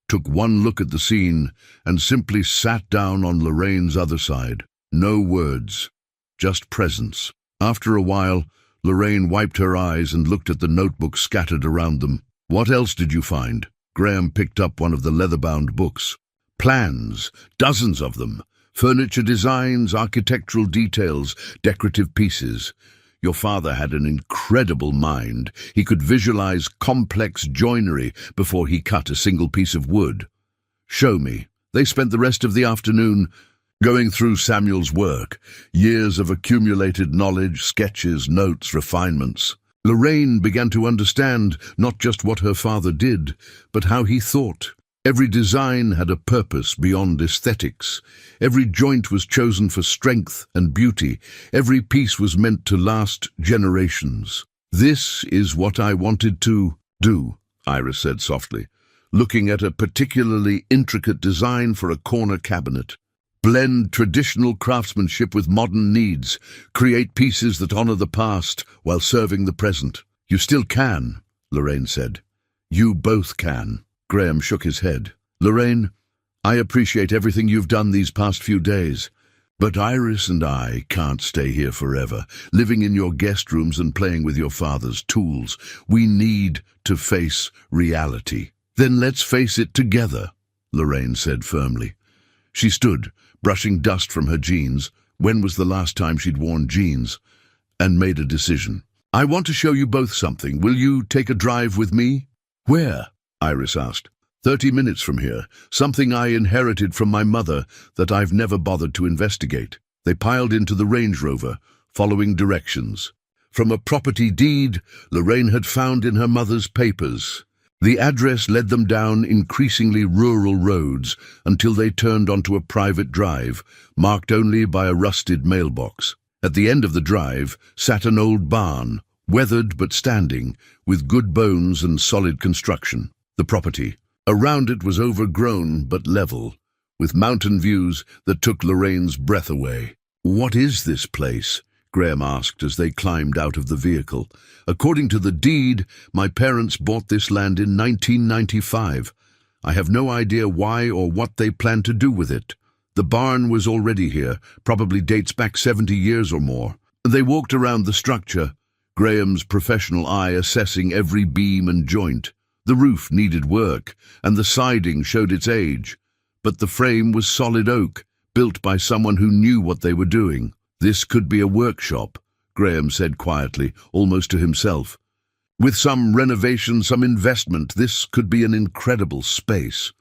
took one look at the scene, and simply sat down on Lorraine's other side. No words, just presence. After a while, Lorraine wiped her eyes and looked at the notebooks scattered around them. What else did you find? Graham picked up one of the leather-bound books. Plans, dozens of them. Furniture designs, architectural details, decorative pieces. Your father had an incredible mind. He could visualize complex joinery before he cut a single piece of wood. Show me. They spent the rest of the afternoon going through Samuel's work, years of accumulated knowledge, sketches, notes, refinements. Lorraine began to understand not just what her father did, but how he thought. Every design had a purpose beyond aesthetics. Every joint was chosen for strength and beauty. Every piece was meant to last generations. This is what I wanted to do, Iris said softly, looking at a particularly intricate design for a corner cabinet. Blend traditional craftsmanship with modern needs. Create pieces that honor the past while serving the present. You still can, Lorraine said. You both can. Graham shook his head. Lorraine, I appreciate everything you've done these past few days, but Iris and I can't stay here forever, living in your guest rooms and playing with your father's tools. We need to face reality. Then let's face it together, Lorraine said firmly. She stood, brushing dust from her jeans. When was the last time she'd worn jeans? And made a decision. I want to show you both something. Will you take a drive with me? Where? Iris asked. 30 minutes from here. Something I inherited from my mother that I've never bothered to investigate. They piled into the Range Rover, following directions from a property deed Lorraine had found in her mother's papers. The address led them down increasingly rural roads until they turned onto a private drive, marked only by a rusted mailbox. At the end of the drive sat an old barn, weathered but standing, with good bones and solid construction. The property. Around it was overgrown but level, with mountain views that took Lorraine's breath away. What is this place? Graham asked as they climbed out of the vehicle. According to the deed, my parents bought this land in 1995. I have no idea why or what they plan to do with it. The barn was already here, probably dates back 70 years or more. They walked around the structure, Graham's professional eye assessing every beam and joint. The roof needed work, and the siding showed its age, but the frame was solid oak, built by someone who knew what they were doing. This could be a workshop, Graham said quietly, almost to himself. With some renovation, some investment, this could be an incredible space.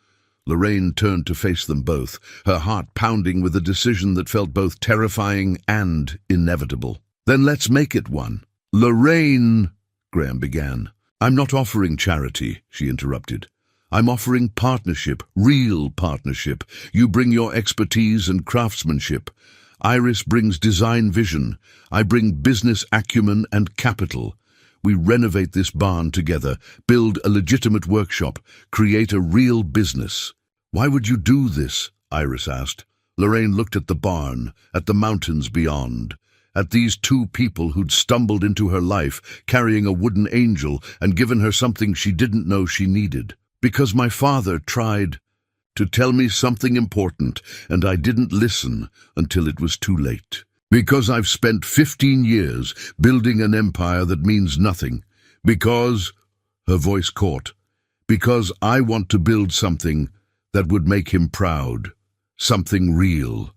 Lorraine turned to face them both, her heart pounding with a decision that felt both terrifying and inevitable. Then let's make it one. Lorraine, Graham began. I'm not offering charity, she interrupted. I'm offering partnership, real partnership. You bring your expertise and craftsmanship. Iris brings design vision. I bring business acumen and capital. We renovate this barn together, build a legitimate workshop, create a real business. Why would you do this? Iris asked. Lorraine looked at the barn, at the mountains beyond, at these two people who'd stumbled into her life, carrying a wooden angel and given her something she didn't know she needed. Because my father tried to tell me something important, and I didn't listen until it was too late. Because I've spent 15 years building an empire that means nothing. Because, her voice caught, because I want to build something that would make him proud. Something real.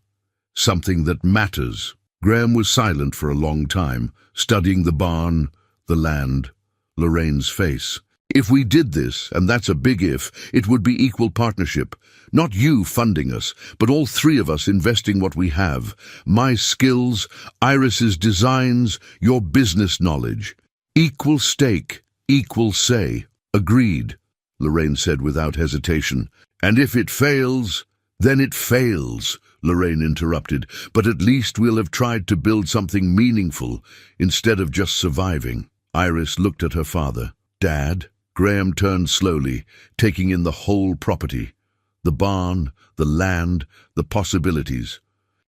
Something that matters. Graham was silent for a long time, studying the barn, the land, Lorraine's face. If we did this, and that's a big if, it would be equal partnership. Not you funding us, but all three of us investing what we have. My skills, Iris's designs, your business knowledge. Equal stake, equal say. Agreed, Lorraine said without hesitation. And if it fails, Then it fails, Lorraine interrupted, but at least we'll have tried to build something meaningful instead of just surviving. Iris looked at her father. Dad? Graham turned slowly, taking in the whole property. The barn, the land, the possibilities.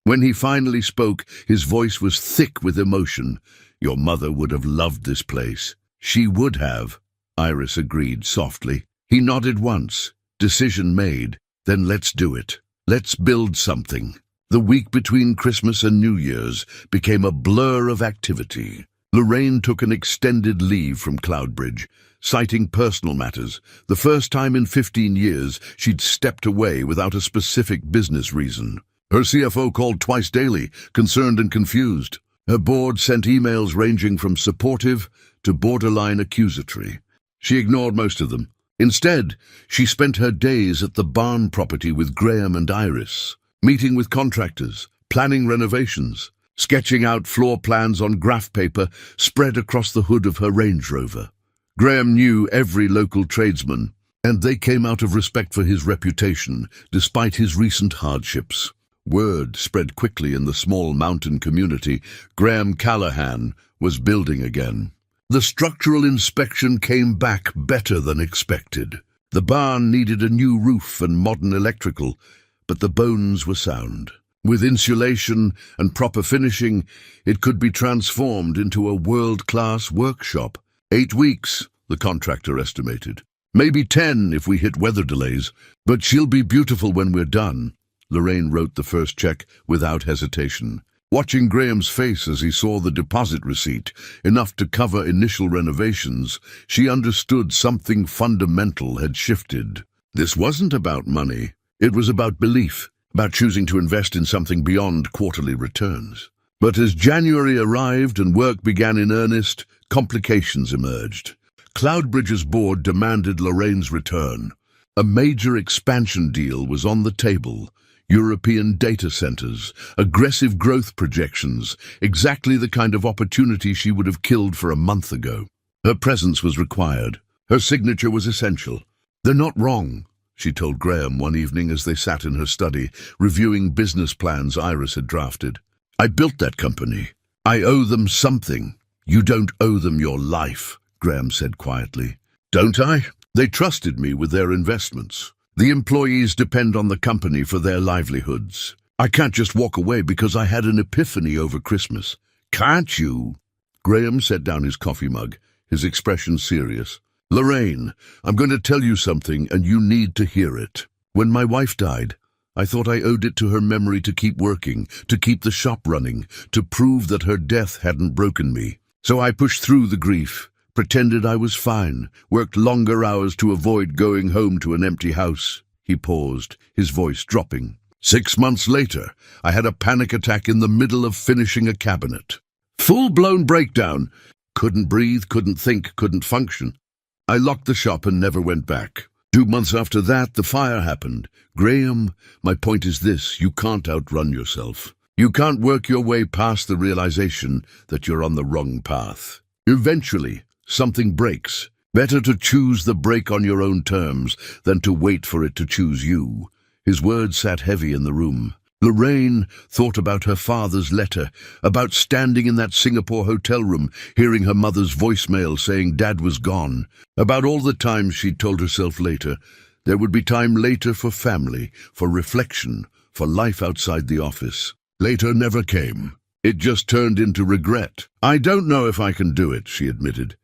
When he finally spoke, his voice was thick with emotion. Your mother would have loved this place. She would have, Iris agreed softly. He nodded once. Decision made. Then let's do it. Let's build something. The week between Christmas and New Year's became a blur of activity. Lorraine took an extended leave from Cloudbridge, citing personal matters. The first time in 15 years she'd stepped away without a specific business reason. Her CFO called twice daily, concerned and confused. Her board sent emails ranging from supportive to borderline accusatory. She ignored most of them. Instead, she spent her days at the barn property with Graham and Iris, meeting with contractors, planning renovations, sketching out floor plans on graph paper spread across the hood of her Range Rover. Graham knew every local tradesman, and they came out of respect for his reputation, despite his recent hardships. Word spread quickly in the small mountain community. Graham Callahan was building again. The structural inspection came back better than expected. The barn needed a new roof and modern electrical, but the bones were sound. With insulation and proper finishing, it could be transformed into a world-class workshop. 8 weeks, the contractor estimated. Maybe 10 if we hit weather delays, but she'll be beautiful when we're done. Lorraine wrote the first check without hesitation. Watching Graham's face as he saw the deposit receipt, enough to cover initial renovations, she understood something fundamental had shifted. This wasn't about money. It was about belief, about choosing to invest in something beyond quarterly returns. But as January arrived and work began in earnest, complications emerged. Cloudbridge's board demanded Lorraine's return. A major expansion deal was on the table. European data centers, aggressive growth projections, exactly the kind of opportunity she would have killed for a month ago. Her presence was required. Her signature was essential. They're not wrong, she told Graham one evening as they sat in her study, reviewing business plans Iris had drafted. I built that company. I owe them something. You don't owe them your life, Graham said quietly. Don't I? They trusted me with their investments. The employees depend on the company for their livelihoods. I can't just walk away because I had an epiphany over Christmas. Can't you? Graham set down his coffee mug, his expression serious. Lorraine, I'm going to tell you something and you need to hear it. When my wife died, I thought I owed it to her memory to keep working, to keep the shop running, to prove that her death hadn't broken me. So I pushed through the grief. Pretended I was fine, worked longer hours to avoid going home to an empty house. He paused, his voice dropping. 6 months later, I had a panic attack in the middle of finishing a cabinet. Full-blown breakdown. Couldn't breathe, couldn't think, couldn't function. I locked the shop and never went back. 2 months after that, the fire happened. Graham, my point is this, you can't outrun yourself. You can't work your way past the realization that you're on the wrong path. Eventually, something breaks. Better to choose the break on your own terms than to wait for it to choose you. His words sat heavy in the room. Lorraine thought about her father's letter, about standing in that Singapore hotel room, hearing her mother's voicemail saying Dad was gone, about all the times she'd told herself later. There would be time later for family, for reflection, for life outside the office. Later never came. It just turned into regret. I don't know if I can do it, she admitted.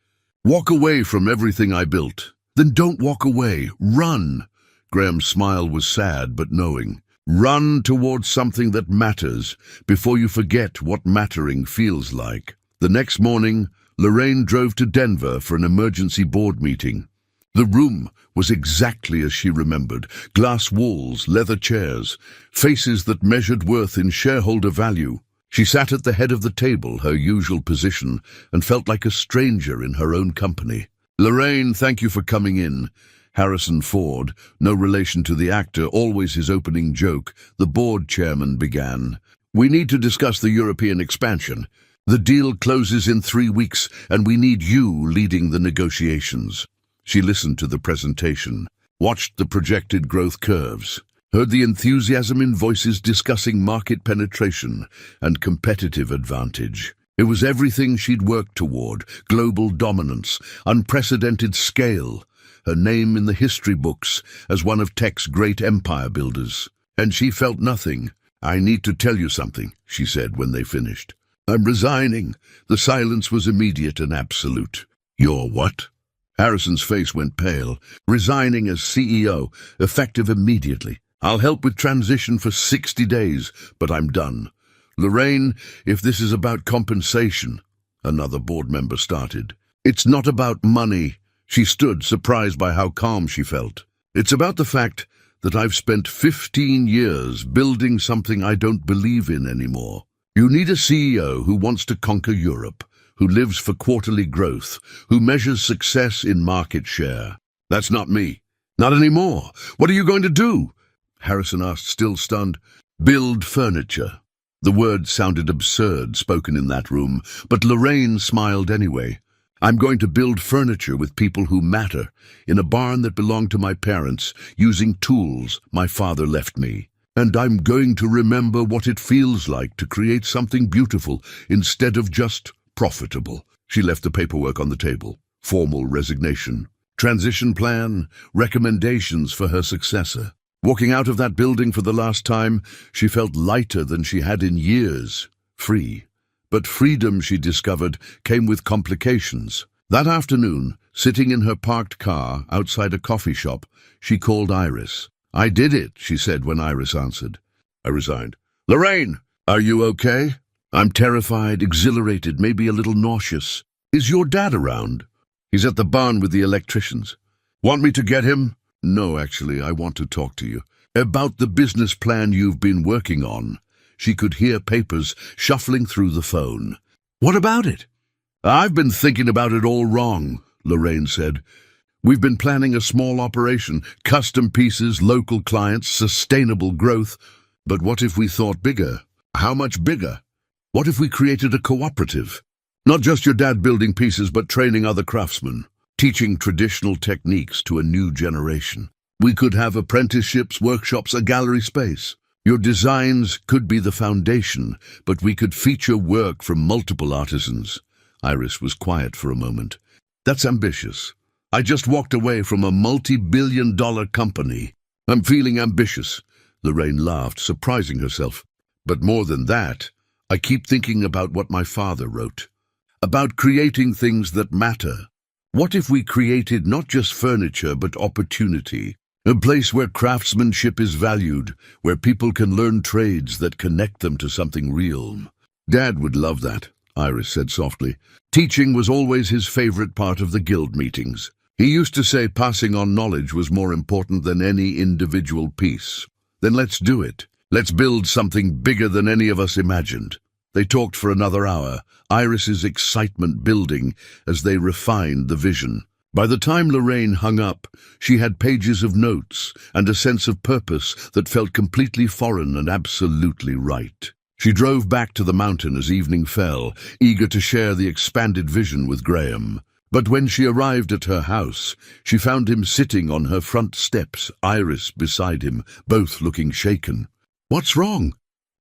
Walk away from everything I built. Then don't walk away. Run. Graham's smile was sad but knowing. Run towards something that matters before you forget what mattering feels like. The next morning, Lorraine drove to Denver for an emergency board meeting. The room was exactly as she remembered. Glass walls, leather chairs, faces that measured worth in shareholder value. She sat at the head of the table, her usual position, and felt like a stranger in her own company. Lorraine, thank you for coming in. Harrison Ford, no relation to the actor, always his opening joke, the board chairman began. We need to discuss the European expansion. The deal closes in 3 weeks, and we need you leading the negotiations. She listened to the presentation, watched the projected growth curves. heard the enthusiasm in voices discussing market penetration and competitive advantage. It was everything she'd worked toward: global dominance, unprecedented scale, her name in the history books as one of tech's great empire builders. And she felt nothing. "I need to tell you something," she said when they finished. "I'm resigning." The silence was immediate and absolute. "You're what?" Harrison's face went pale. "Resigning as CEO, effective immediately. I'll help with transition for 60 days, but I'm done." "Lorraine, if this is about compensation," another board member started. "It's not about money." She stood, surprised by how calm she felt. "It's about the fact that I've spent 15 years building something I don't believe in anymore. You need a CEO who wants to conquer Europe, who lives for quarterly growth, who measures success in market share. That's not me. Not anymore. What are you going to do?" Harrison asked, still stunned. "Build furniture." The word sounded absurd, spoken in that room, but Lorraine smiled anyway. "I'm going to build furniture with people who matter, in a barn that belonged to my parents, using tools my father left me. And I'm going to remember what it feels like to create something beautiful instead of just profitable." She left the paperwork on the table. Formal resignation, transition plan, recommendations for her successor. Walking out of that building for the last time, she felt lighter than she had in years. Free. But freedom, she discovered, came with complications. That afternoon, sitting in her parked car outside a coffee shop, she called Iris. "I did it," she said when Iris answered. "I resigned." "Lorraine, are you okay?" "I'm terrified, exhilarated, maybe a little nauseous." "Is your dad around?" "He's at the barn with the electricians." "Want me to get him?" "No, actually, I want to talk to you. About the business plan you've been working on." She could hear papers shuffling through the phone. "What about it?" "I've been thinking about it all wrong," Lorraine said. "We've been planning a small operation, custom pieces, local clients, sustainable growth. But what if we thought bigger? How much bigger? What if we created a cooperative? Not just your dad building pieces, but training other craftsmen, teaching traditional techniques to a new generation. We could have apprenticeships, workshops, a gallery space. Your designs could be the foundation, but we could feature work from multiple artisans." Iris was quiet for a moment. "That's ambitious. I just walked away from a multi-billion-dollar company. I'm feeling ambitious." Lorraine laughed, surprising herself. "But more than that, I keep thinking about what my father wrote. About creating things that matter. What if we created not just furniture, but opportunity? A place where craftsmanship is valued, where people can learn trades that connect them to something real." "Dad would love that," Iris said softly. "Teaching was always his favorite part of the guild meetings. He used to say passing on knowledge was more important than any individual piece." "Then let's do it. Let's build something bigger than any of us imagined." They talked for another hour, Iris's excitement building as they refined the vision. By the time Lorraine hung up, she had pages of notes and a sense of purpose that felt completely foreign and absolutely right. She drove back to the mountain as evening fell, eager to share the expanded vision with Graham. But when she arrived at her house, she found him sitting on her front steps, Iris beside him, both looking shaken. "What's wrong?"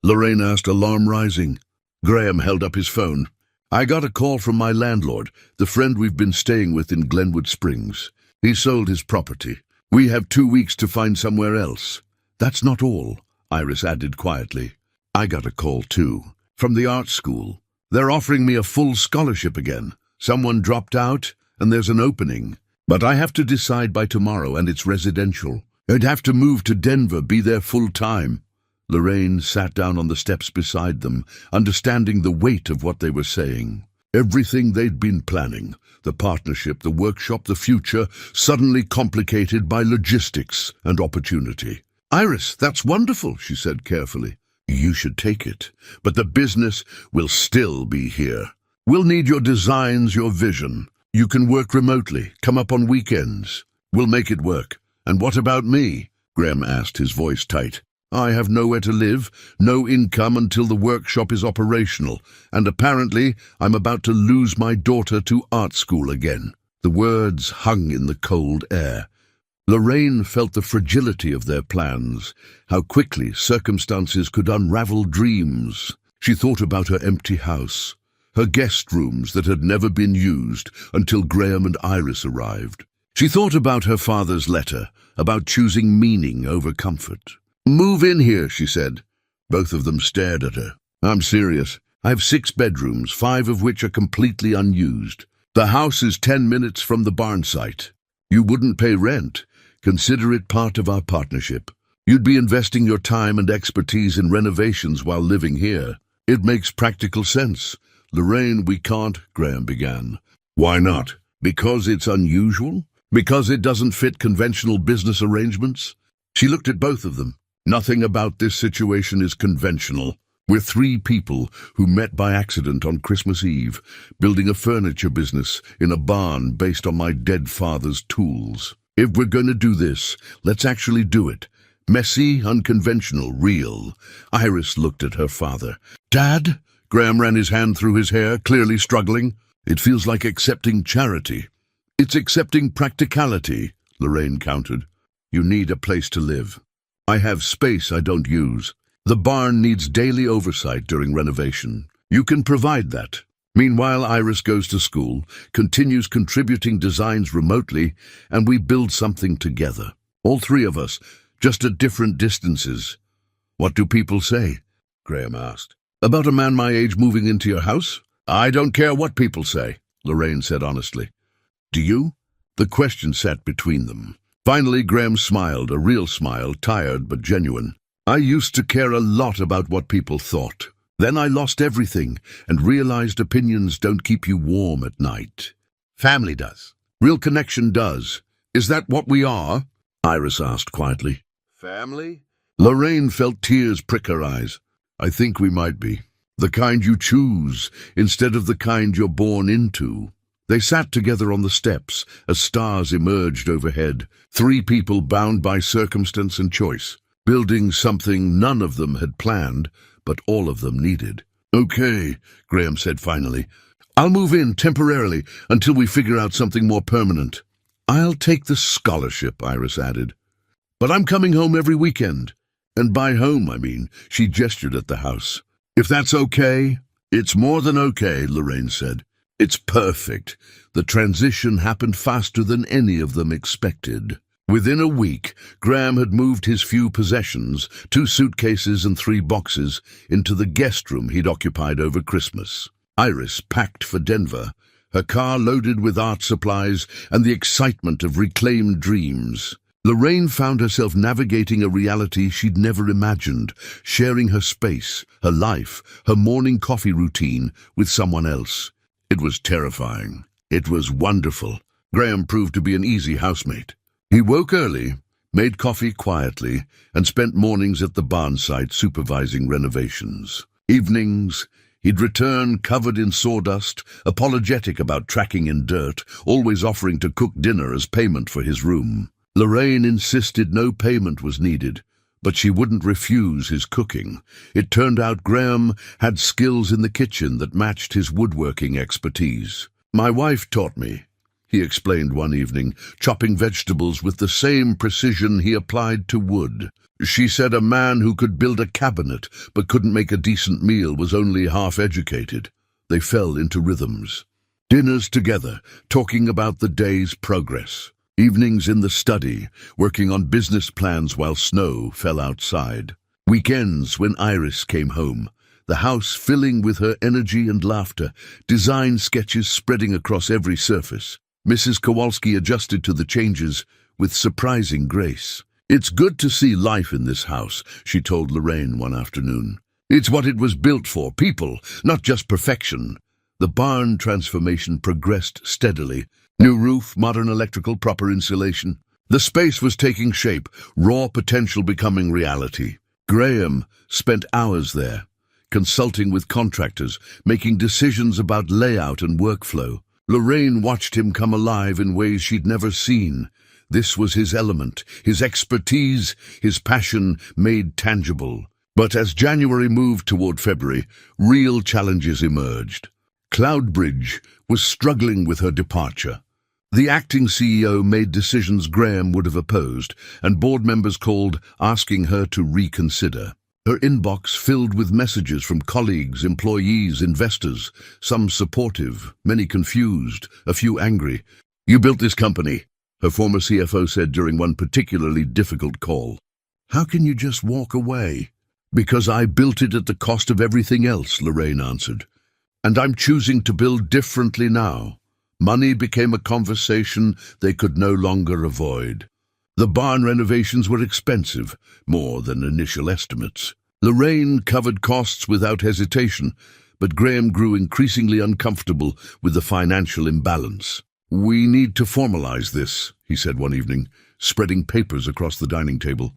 Lorraine asked, alarm rising. Graham held up his phone. "I got a call from my landlord, the friend we've been staying with in Glenwood Springs. He sold his property. We have 2 weeks to find somewhere else." "That's not all," Iris added quietly. "I got a call too, from the art school. They're offering me a full scholarship again. Someone dropped out, and there's an opening. But I have to decide by tomorrow, and it's residential. I'd have to move to Denver, be there full time." Lorraine sat down on the steps beside them, understanding the weight of what they were saying. Everything they'd been planning, the partnership, the workshop, the future, suddenly complicated by logistics and opportunity. "Iris, that's wonderful," she said carefully. "You should take it, but the business will still be here. We'll need your designs, your vision. You can work remotely, come up on weekends. We'll make it work." "And what about me?" Graham asked, his voice tight. "I have nowhere to live, no income until the workshop is operational, and apparently I'm about to lose my daughter to art school again." The words hung in the cold air. Lorraine felt the fragility of their plans, how quickly circumstances could unravel dreams. She thought about her empty house, her guest rooms that had never been used until Graham and Iris arrived. She thought about her father's letter, about choosing meaning over comfort. "Move in here," she said. Both of them stared at her. "I'm serious. I have 6 bedrooms, 5 of which are completely unused. The house is 10 minutes from the barn site. You wouldn't pay rent. Consider it part of our partnership. You'd be investing your time and expertise in renovations while living here. It makes practical sense." "Lorraine, we can't," Graham began. "Why not? Because it's unusual? Because it doesn't fit conventional business arrangements?" She looked at both of them. "Nothing about this situation is conventional. We're 3 people who met by accident on Christmas Eve, building a furniture business in a barn based on my dead father's tools. If we're going to do this, let's actually do it. Messy, unconventional, real." Iris looked at her father. "Dad?" Graham ran his hand through his hair, clearly struggling. "It feels like accepting charity." "It's accepting practicality," Lorraine countered. "You need a place to live. I have space I don't use. The barn needs daily oversight during renovation. You can provide that." Meanwhile, Iris goes to school, continues contributing designs remotely, and we build something together. All 3 of us, just at different distances. "What do people say?" Graham asked. "About a man my age moving into your house?" "I don't care what people say," Lorraine said honestly. "Do you?" The question sat between them. Finally, Graham smiled, a real smile, tired but genuine. "I used to care a lot about what people thought. Then I lost everything and realized opinions don't keep you warm at night. Family does. Real connection does. Is that what we are?" Iris asked quietly. "Family?" Lorraine felt tears prick her eyes. "I think we might be. The kind you choose instead of the kind you're born into." They sat together on the steps as stars emerged overhead, 3 people bound by circumstance and choice, building something none of them had planned, but all of them needed. "Okay," Graham said finally. "I'll move in temporarily until we figure out something more permanent." "I'll take the scholarship," Iris added. "But I'm coming home every weekend. And by home, I mean," she gestured at the house. "If that's okay?" "It's more than okay," Lorraine said. "It's perfect." The transition happened faster than any of them expected. Within a week, Graham had moved his few possessions, 2 suitcases and 3 boxes, into the guest room he'd occupied over Christmas. Iris packed for Denver, her car loaded with art supplies and the excitement of reclaimed dreams. Lorraine found herself navigating a reality she'd never imagined, sharing her space, her life, her morning coffee routine with someone else. It was terrifying. It was wonderful. Graham proved to be an easy housemate. He woke early, made coffee quietly, and spent mornings at the barn site supervising renovations. Evenings, he'd return covered in sawdust, apologetic about tracking in dirt, always offering to cook dinner as payment for his room. Lorraine insisted no payment was needed, but she wouldn't refuse his cooking. It turned out Graham had skills in the kitchen that matched his woodworking expertise. "My wife taught me," he explained one evening, chopping vegetables with the same precision he applied to wood. "She said a man who could build a cabinet but couldn't make a decent meal was only half-educated." They fell into rhythms. Dinners together, talking about the day's progress. Evenings in the study, working on business plans while snow fell outside. Weekends when Iris came home, the house filling with her energy and laughter, design sketches spreading across every surface. Mrs. Kowalski adjusted to the changes with surprising grace. "It's good to see life in this house," she told Lorraine one afternoon. "It's what it was built for, people, not just perfection." The barn transformation progressed steadily. New roof, modern electrical, proper insulation. The space was taking shape, raw potential becoming reality. Graham spent hours there, consulting with contractors, making decisions about layout and workflow. Lorraine watched him come alive in ways she'd never seen. This was his element, his expertise, his passion made tangible. But as January moved toward February, real challenges emerged. Cloudbridge was struggling with her departure. The acting CEO made decisions Graham would have opposed, and board members called asking her to reconsider. Her inbox filled with messages from colleagues, employees, investors, some supportive, many confused, a few angry. "You built this company," her former CFO said during one particularly difficult call. "How can you just walk away?" "Because I built it at the cost of everything else," Lorraine answered. "And I'm choosing to build differently now." Money became a conversation they could no longer avoid. The barn renovations were expensive, more than initial estimates. Lorraine covered costs without hesitation, but Graham grew increasingly uncomfortable with the financial imbalance. "We need to formalize this," he said one evening, spreading papers across the dining table.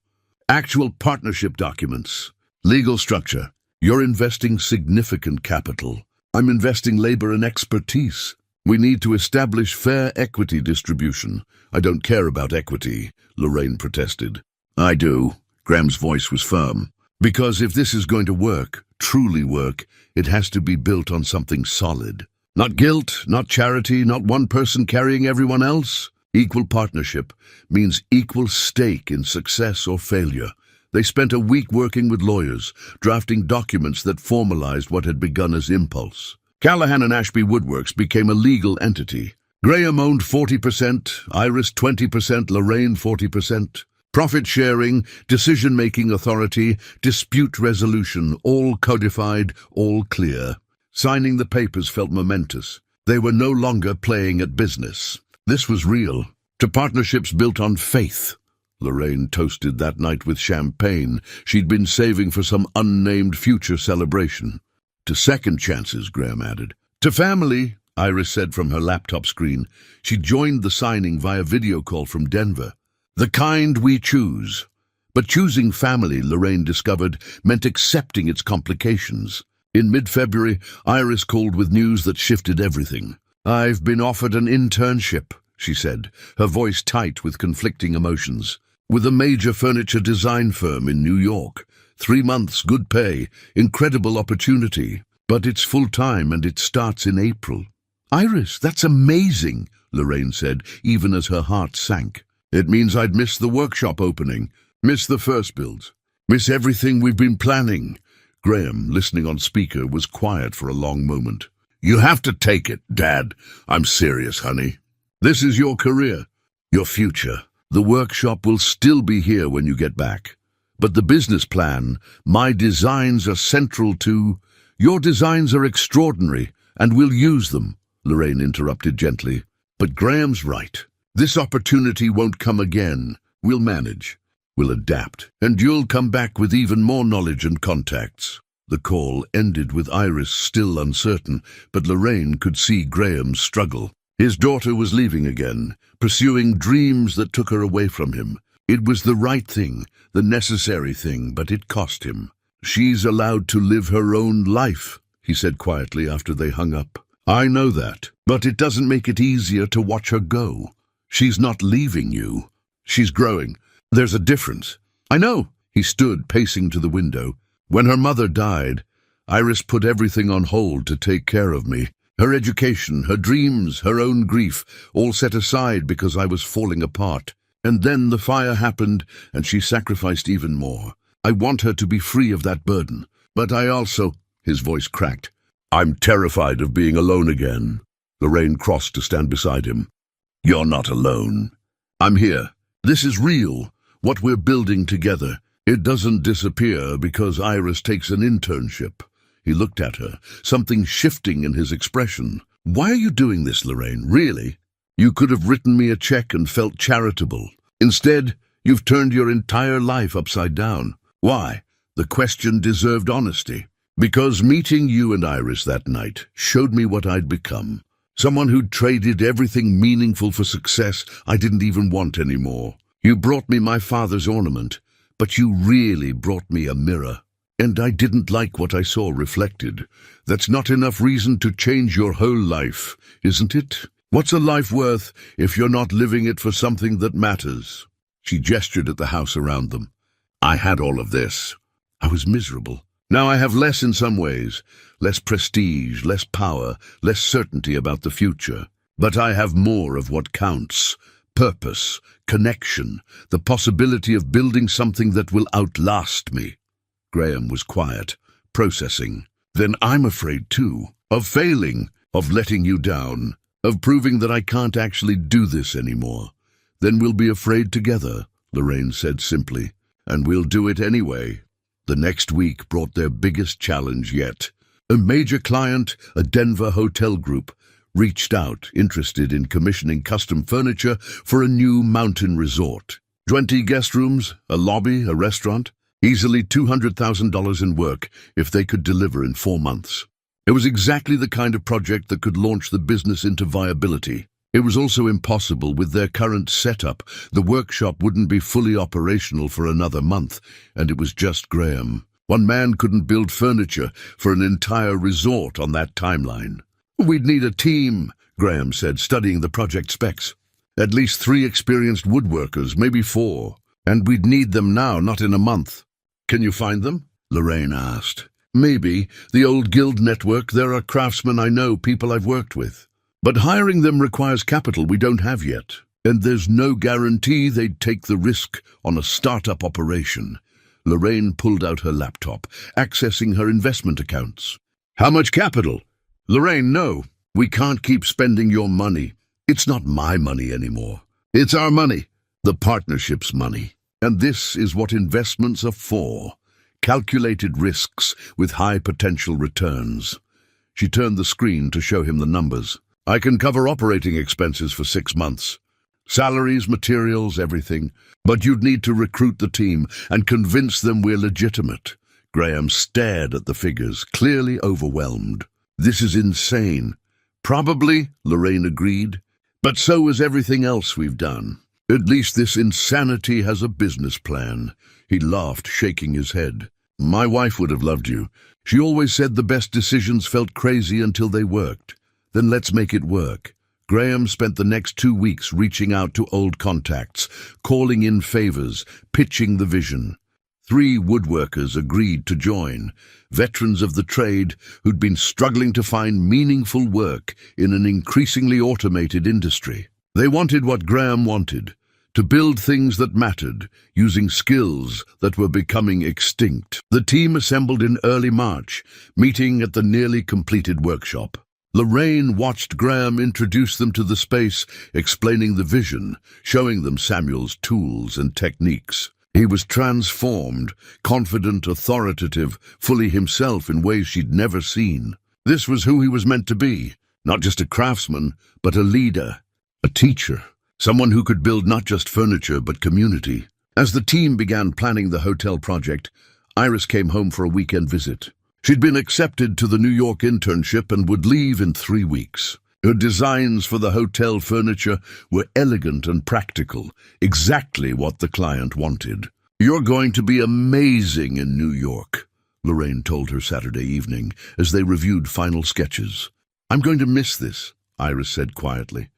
"Actual partnership documents, legal structure. You're investing significant capital. I'm investing labor and expertise. We need to establish fair equity distribution." "I don't care about equity," Lorraine protested. "I do." Graham's voice was firm. "Because if this is going to work, truly work, it has to be built on something solid. Not guilt, not charity, not one person carrying everyone else. Equal partnership means equal stake in success or failure." They spent a week working with lawyers, drafting documents that formalized what had begun as impulse. Callahan and Ashby Woodworks became a legal entity. Graham owned 40%, Iris 20%, Lorraine 40%. Profit sharing, decision-making authority, dispute resolution, all codified, all clear. Signing the papers felt momentous. They were no longer playing at business. This was real. To partnerships built on faith. Lorraine toasted that night with champagne she'd been saving for some unnamed future celebration. "To second chances," Graham added. "To family," Iris said from her laptop screen. She joined the signing via video call from Denver. "The kind we choose." But choosing family, Lorraine discovered, meant accepting its complications. In mid-February, Iris called with news that shifted everything. "I've been offered an internship," she said, her voice tight with conflicting emotions. "With a major furniture design firm in New York. 3 months, good pay, incredible opportunity. But it's full-time and it starts in April." "Iris, that's amazing," Lorraine said, even as her heart sank. "It means I'd miss the workshop opening, miss the first builds, miss everything we've been planning." Graham, listening on speaker, was quiet for a long moment. "You have to take it, Dad. I'm serious, honey. This is your career, your future. The workshop will still be here when you get back. But the business plan, my designs are central to—" "Your designs are extraordinary, and we'll use them," Lorraine interrupted gently. "But Graham's right. This opportunity won't come again. We'll manage. We'll adapt. And you'll come back with even more knowledge and contacts." The call ended with Iris still uncertain, but Lorraine could see Graham's struggle. His daughter was leaving again, pursuing dreams that took her away from him. It was the right thing, the necessary thing, but it cost him. "She's allowed to live her own life," he said quietly after they hung up. "I know that, but it doesn't make it easier to watch her go. She's not leaving you. She's growing. There's a difference." "I know." He stood pacing to the window. "When her mother died, Iris put everything on hold to take care of me. Her education, her dreams, her own grief, all set aside because I was falling apart. And then the fire happened, and she sacrificed even more. I want her to be free of that burden. But I also—" His voice cracked. "I'm terrified of being alone again." Lorraine crossed to stand beside him. "You're not alone. I'm here. This is real, what we're building together. It doesn't disappear because Iris takes an internship." He looked at her, something shifting in his expression. "Why are you doing this, Lorraine? Really? You could have written me a check and felt charitable. Instead, you've turned your entire life upside down. Why?" The question deserved honesty. "Because meeting you and Iris that night showed me what I'd become. Someone who'd traded everything meaningful for success I didn't even want anymore. You brought me my father's ornament, but you really brought me a mirror. And I didn't like what I saw reflected. That's not enough reason to change your whole life, isn't it? What's a life worth if you're not living it for something that matters?" She gestured at the house around them. "I had all of this. I was miserable. Now I have less in some ways, less prestige, less power, less certainty about the future. But I have more of what counts: purpose, connection, the possibility of building something that will outlast me." Graham was quiet, processing. "Then I'm afraid too, of failing, of letting you down, of proving that I can't actually do this anymore." "Then we'll be afraid together," Lorraine said simply, "and we'll do it anyway." The next week brought their biggest challenge yet. A major client, a Denver hotel group, reached out, interested in commissioning custom furniture for a new mountain resort. 20 guest rooms, a lobby, a restaurant, easily $200,000 in work if they could deliver in 4 months. It was exactly the kind of project that could launch the business into viability. It was also impossible with their current setup. The workshop wouldn't be fully operational for another month, and it was just Graham. One man couldn't build furniture for an entire resort on that timeline. "We'd need a team," Graham said, studying the project specs. "At least 3 experienced woodworkers, maybe 4. And we'd need them now, not in a month." "Can you find them?" Lorraine asked. "Maybe. The old guild network. There are craftsmen I know, people I've worked with. But hiring them requires capital we don't have yet. And there's no guarantee they'd take the risk on a startup operation." Lorraine pulled out her laptop, accessing her investment accounts. "How much capital?" "Lorraine, no. We can't keep spending your money. It's not my money anymore. It's our money, the partnership's money. And this is what investments are for. Calculated risks with high potential returns." She turned the screen to show him the numbers. "I can cover operating expenses for 6 months. Salaries, materials, everything. But you'd need to recruit the team and convince them we're legitimate." Graham stared at the figures, clearly overwhelmed. "This is insane." "Probably," Lorraine agreed. "But so is everything else we've done. At least this insanity has a business plan." He laughed, shaking his head. "My wife would have loved you. She always said the best decisions felt crazy until they worked. Then let's make it work." Graham spent the next 2 weeks reaching out to old contacts, calling in favors, pitching the vision. 3 woodworkers agreed to join, veterans of the trade who'd been struggling to find meaningful work in an increasingly automated industry. They wanted what Graham wanted: to build things that mattered, using skills that were becoming extinct. The team assembled in early March, meeting at the nearly completed workshop. Lorraine watched Graham introduce them to the space, explaining the vision, showing them Samuel's tools and techniques. He was transformed, confident, authoritative, fully himself in ways she'd never seen. This was who he was meant to be, not just a craftsman, but a leader, a teacher, someone who could build not just furniture but community. As the team began planning the hotel project, Iris came home for a weekend visit. She'd been accepted to the New York internship and would leave in 3 weeks. Her designs for the hotel furniture were elegant and practical, exactly what the client wanted. "You're going to be amazing in New York," Lorraine told her Saturday evening as they reviewed final sketches. "I'm going to miss this," Iris said quietly.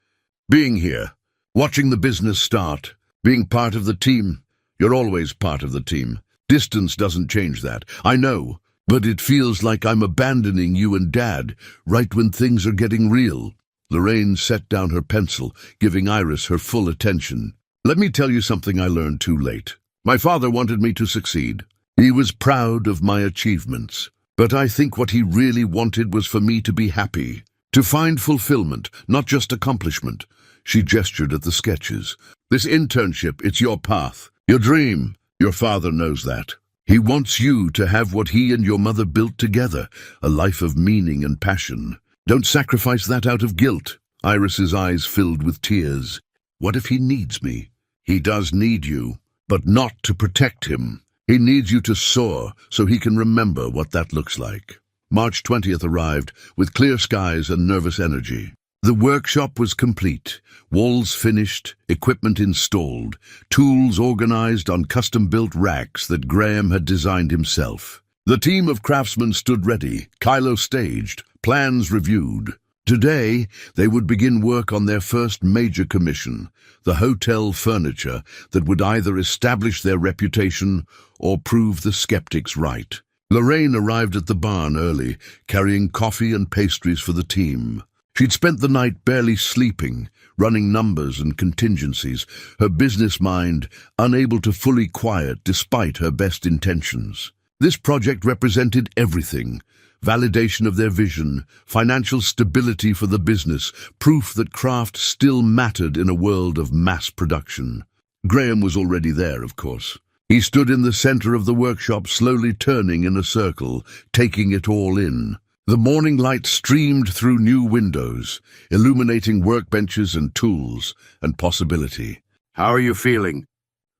"Being here, watching the business start, being part of the team. You're always part of the team. Distance doesn't change that. I know. But it feels like I'm abandoning you and Dad right when things are getting real." Lorraine set down her pencil, giving Iris her full attention. "Let me tell you something I learned too late. My father wanted me to succeed. He was proud of my achievements. But I think what he really wanted was for me to be happy, to find fulfillment, not just accomplishment." She gestured at the sketches. "This internship, it's your path, your dream. Your father knows that. He wants you to have what he and your mother built together, a life of meaning and passion. Don't sacrifice that out of guilt." Iris's eyes filled with tears. "What if he needs me?" "He does need you, but not to protect him. He needs you to soar so he can remember what that looks like." March 20th arrived with clear skies and nervous energy. The workshop was complete, walls finished, equipment installed, tools organized on custom-built racks that Graham had designed himself. The team of craftsmen stood ready, Kylo staged, plans reviewed. Today, they would begin work on their first major commission, the hotel furniture that would either establish their reputation or prove the skeptics right. Lorraine arrived at the barn early, carrying coffee and pastries for the team. She'd spent the night barely sleeping, running numbers and contingencies, her business mind unable to fully quiet despite her best intentions. This project represented everything: validation of their vision, financial stability for the business, proof that craft still mattered in a world of mass production. Graham was already there, of course. He stood in the center of the workshop, slowly turning in a circle, taking it all in. The morning light streamed through new windows, illuminating workbenches and tools and possibility. "How are you feeling?"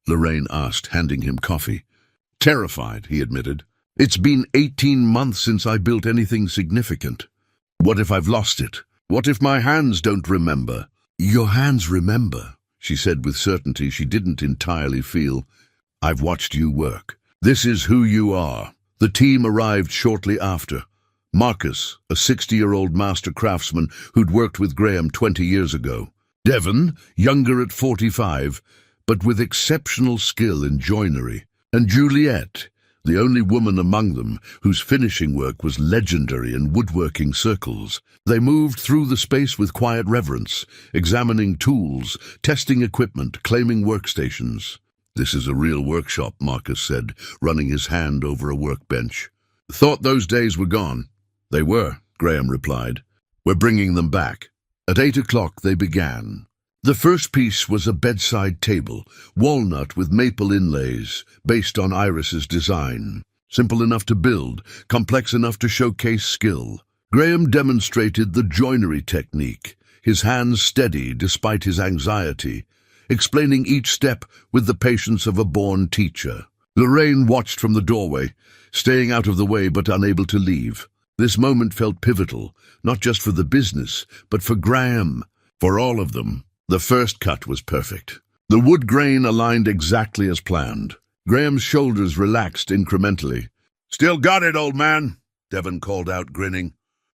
Lorraine asked, handing him coffee. "Terrified," he admitted. "It's been 18 months since I built anything significant. What if I've lost it? What if my hands don't remember?" "Your hands remember," she said with certainty she didn't entirely feel. "I've watched you work. This is who you are." The team arrived shortly after. Marcus, a 60-year-old master craftsman who'd worked with Graham 20 years ago. Devon, younger at 45, but with exceptional skill in joinery. And Juliet, the only woman among them whose finishing work was legendary in woodworking circles. They moved through the space with quiet reverence, examining tools, testing equipment, claiming workstations. "This is a real workshop," Marcus said, running his hand over a workbench. "Thought those days were gone." "They were," Graham replied. "We're bringing them back." At 8 o'clock they began. The first piece was a bedside table, walnut with maple inlays, based on Iris's design. Simple enough to build, complex enough to showcase skill. Graham demonstrated the joinery technique, his hands steady despite his anxiety, explaining each step with the patience of a born teacher. Lorraine watched from the doorway, staying out of the way but unable to leave. This moment felt pivotal, not just for the business, but for Graham, for all of them. The first cut was perfect. The wood grain aligned exactly as planned. Graham's shoulders relaxed incrementally. "Still got it, old man," Devon called out, grinning.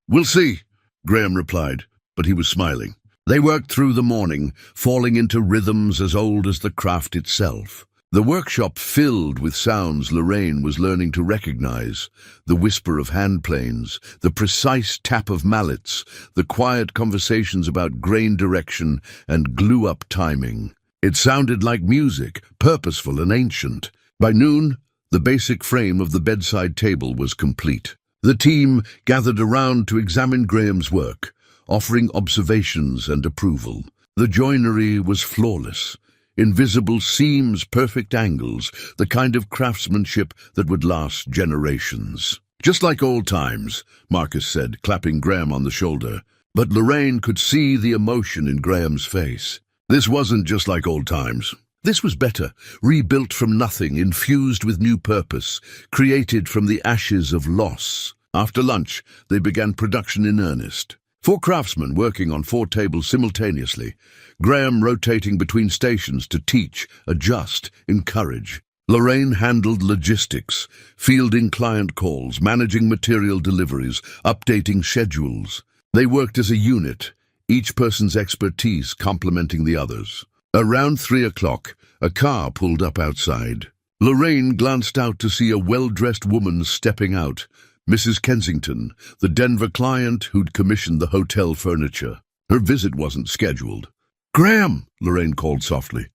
"We'll see," Graham replied, but he was smiling. They worked through the morning, falling into rhythms as old as the craft itself. The workshop filled with sounds Lorraine was learning to recognize: the whisper of hand planes, the precise tap of mallets, the quiet conversations about grain direction and glue-up timing. It sounded like music, purposeful and ancient. By noon, the basic frame of the bedside table was complete. The team gathered around to examine Graham's work, offering observations and approval. The joinery was flawless. Invisible seams, perfect angles, the kind of craftsmanship that would last generations. "Just like old times," Marcus said, clapping Graham on the shoulder. But Lorraine could see the emotion in Graham's face. This wasn't just like old times. This was better, rebuilt from nothing, infused with new purpose, created from the ashes of loss. After lunch, they began production in earnest. 4 craftsmen working on 4 tables simultaneously, Graham rotating between stations to teach, adjust, encourage. Lorraine handled logistics, fielding client calls, managing material deliveries, updating schedules. They worked as a unit, each person's expertise complementing the others. Around 3 o'clock, a car pulled up outside. Lorraine glanced out to see a well-dressed woman stepping out, Mrs. Kensington, the Denver client who'd commissioned the hotel furniture. Her visit wasn't scheduled. "Graham," Lorraine called softly.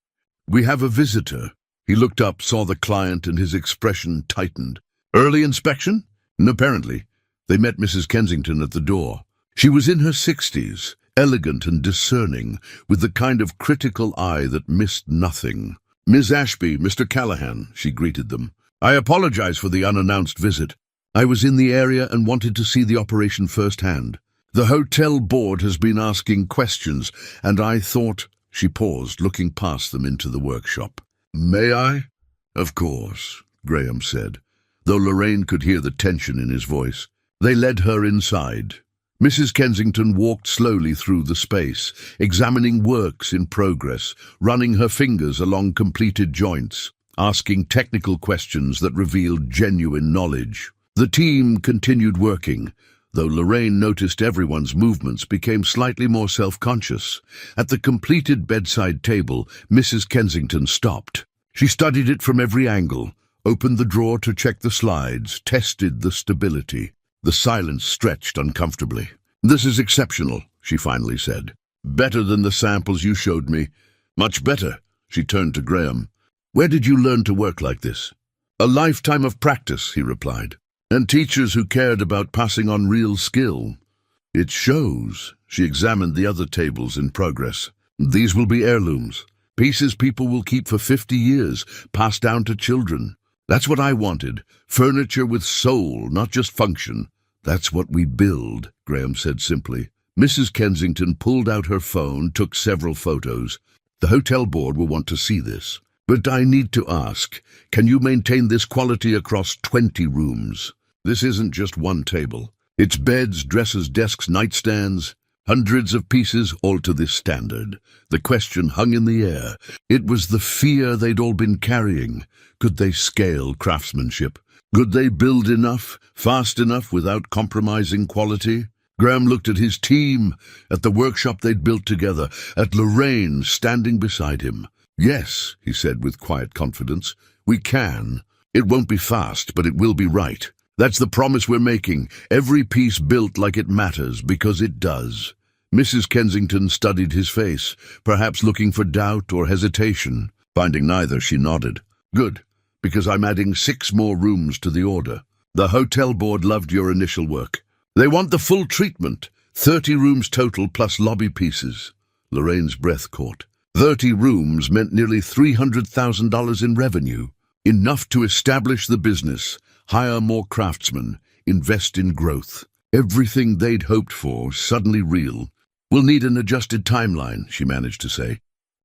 "We have a visitor." He looked up, saw the client, and his expression tightened. "Early inspection?" Apparently. They met Mrs. Kensington at the door. She was in her 60s, elegant and discerning, with the kind of critical eye that missed nothing. "Miss Ashby, Mr. Callahan," she greeted them. "I apologize for the unannounced visit. I was in the area and wanted to see the operation firsthand. The hotel board has been asking questions, and I thought—" She paused, looking past them into the workshop. "May I?" "Of course," Graham said, though Lorraine could hear the tension in his voice. They led her inside. Mrs. Kensington walked slowly through the space, examining works in progress, running her fingers along completed joints, asking technical questions that revealed genuine knowledge. The team continued working, though Lorraine noticed everyone's movements became slightly more self-conscious. At the completed bedside table, Mrs. Kensington stopped. She studied it from every angle, opened the drawer to check the slides, tested the stability. The silence stretched uncomfortably. "This is exceptional," she finally said. Better than the samples you showed me. Much better. She turned to Graham. Where did you learn to work like this? A lifetime of practice, he replied, and teachers who cared about passing on real skill. It shows. She examined the other tables in progress. These will be heirlooms. Pieces people will keep for 50 years, passed down to children. That's what I wanted. Furniture with soul, not just function. That's what we build, Graham said simply. Mrs. Kensington pulled out her phone, took several photos. The hotel board will want to see this. But I need to ask, can you maintain this quality across 20 rooms? This isn't just one table. It's beds, dressers, desks, nightstands. Hundreds of pieces, all to this standard. The question hung in the air. It was the fear they'd all been carrying. Could they scale craftsmanship? Could they build enough, fast enough, without compromising quality? Graham looked at his team, at the workshop they'd built together, at Lorraine standing beside him. Yes, he said with quiet confidence, we can. It won't be fast, but it will be right. That's the promise we're making. Every piece built like it matters, because it does. Mrs. Kensington studied his face, perhaps looking for doubt or hesitation. Finding neither, she nodded. Good, because I'm adding 6 more rooms to the order. The hotel board loved your initial work. They want the full treatment, 30 rooms total plus lobby pieces. Lorraine's breath caught. 30 rooms meant nearly $300,000 in revenue. Enough to establish the business, hire more craftsmen, invest in growth. Everything they'd hoped for, suddenly real. We'll need an adjusted timeline, she managed to say.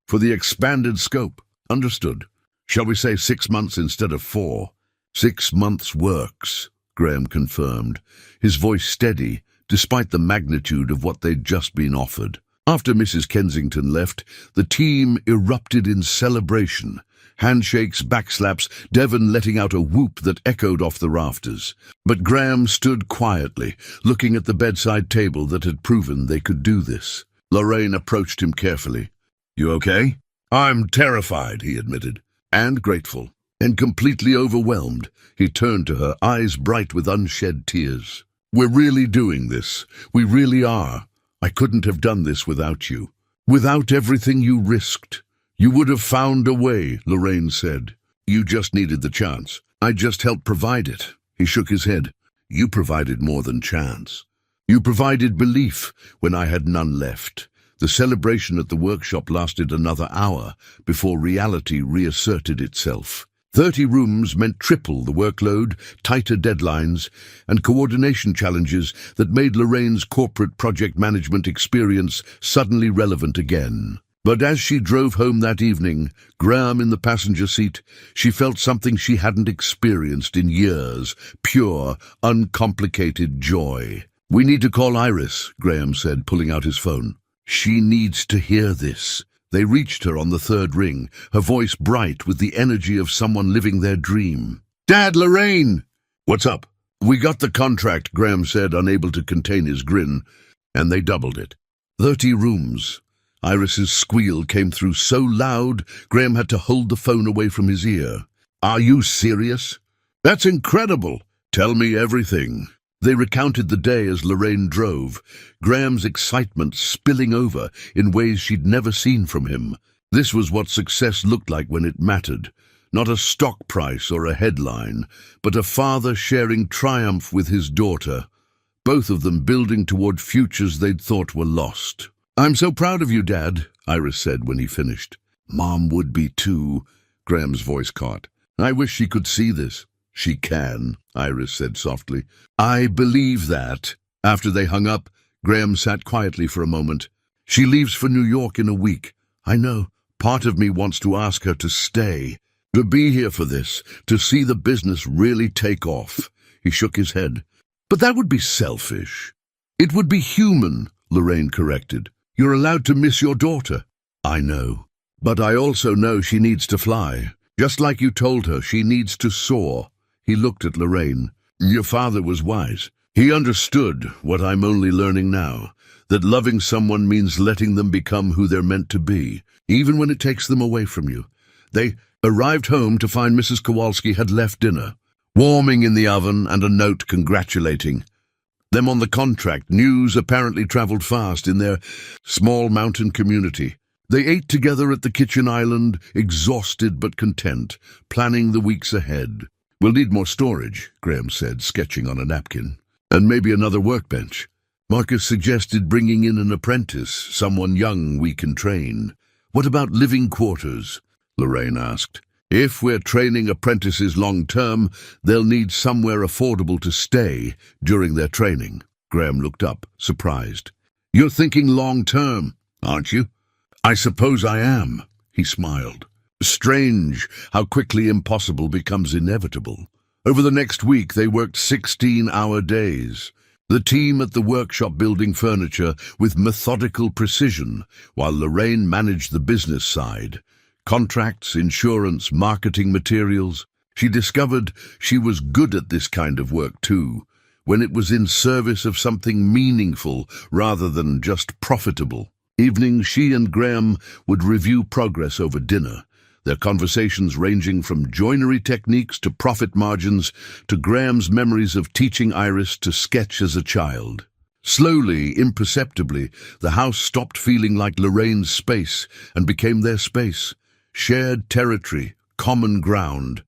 For the expanded scope. Understood. Shall we say 6 months instead of 4? 6 months works, Graham confirmed, his voice steady, despite the magnitude of what they'd just been offered. After Mrs. Kensington left, the team erupted in celebration. Handshakes, backslaps, Devon letting out a whoop that echoed off the rafters. But Graham stood quietly, looking at the bedside table that had proven they could do this. Lorraine approached him carefully. You okay? I'm terrified, he admitted, and grateful, and completely overwhelmed. He turned to her, eyes bright with unshed tears. We're really doing this. We really are. I couldn't have done this without you. Without everything you risked. You would have found a way, Lorraine said. You just needed the chance. I just helped provide it. He shook his head. You provided more than chance. You provided belief when I had none left. The celebration at the workshop lasted another hour before reality reasserted itself. 30 rooms meant triple the workload, tighter deadlines, and coordination challenges that made Lorraine's corporate project management experience suddenly relevant again. But as she drove home that evening, Graham in the passenger seat, she felt something she hadn't experienced in years, pure, uncomplicated joy. We need to call Iris, Graham said, pulling out his phone. She needs to hear this. They reached her on the 3rd ring, her voice bright with the energy of someone living their dream. Dad, Lorraine! What's up? We got the contract, Graham said, unable to contain his grin, and they doubled it. 30 rooms. Iris's squeal came through so loud, Graham had to hold the phone away from his ear. Are you serious? That's incredible. Tell me everything. They recounted the day as Lorraine drove, Graham's excitement spilling over in ways she'd never seen from him. This was what success looked like when it mattered. Not a stock price or a headline, but a father sharing triumph with his daughter, both of them building toward futures they'd thought were lost. I'm so proud of you, Dad, Iris said when he finished. Mom would be too, Graham's voice caught. I wish she could see this. She can, Iris said softly. I believe that. After they hung up, Graham sat quietly for a moment. She leaves for New York in a week. I know. Part of me wants to ask her to stay, to be here for this, to see the business really take off. He shook his head. But that would be selfish. It would be human, Lorraine corrected. You're allowed to miss your daughter. I know. But I also know she needs to fly. Just like you told her, she needs to soar. He looked at Lorraine. Your father was wise. He understood what I'm only learning now, that loving someone means letting them become who they're meant to be, even when it takes them away from you. They arrived home to find Mrs. Kowalski had left dinner, warming in the oven, and a note congratulating. Them on the contract, news apparently traveled fast in their small mountain community. They ate together at the kitchen island, exhausted but content, planning the weeks ahead. "We'll need more storage," Graham said, sketching on a napkin. "And maybe another workbench." Marcus suggested bringing in an apprentice, someone young we can train. "What about living quarters?" Lorraine asked. "If we're training apprentices long-term, they'll need somewhere affordable to stay during their training." Graham looked up, surprised. "You're thinking long-term, aren't you?" "I suppose I am," he smiled. Strange how quickly impossible becomes inevitable. Over the next week, they worked 16-hour days. The team at the workshop building furniture with methodical precision, while Lorraine managed the business side. Contracts, insurance, marketing materials. She discovered she was good at this kind of work too, when it was in service of something meaningful rather than just profitable. Evenings, she and Graham would review progress over dinner, their conversations ranging from joinery techniques to profit margins to Graham's memories of teaching Iris to sketch as a child. Slowly, imperceptibly, the house stopped feeling like Lorraine's space and became their space. Shared territory, common ground.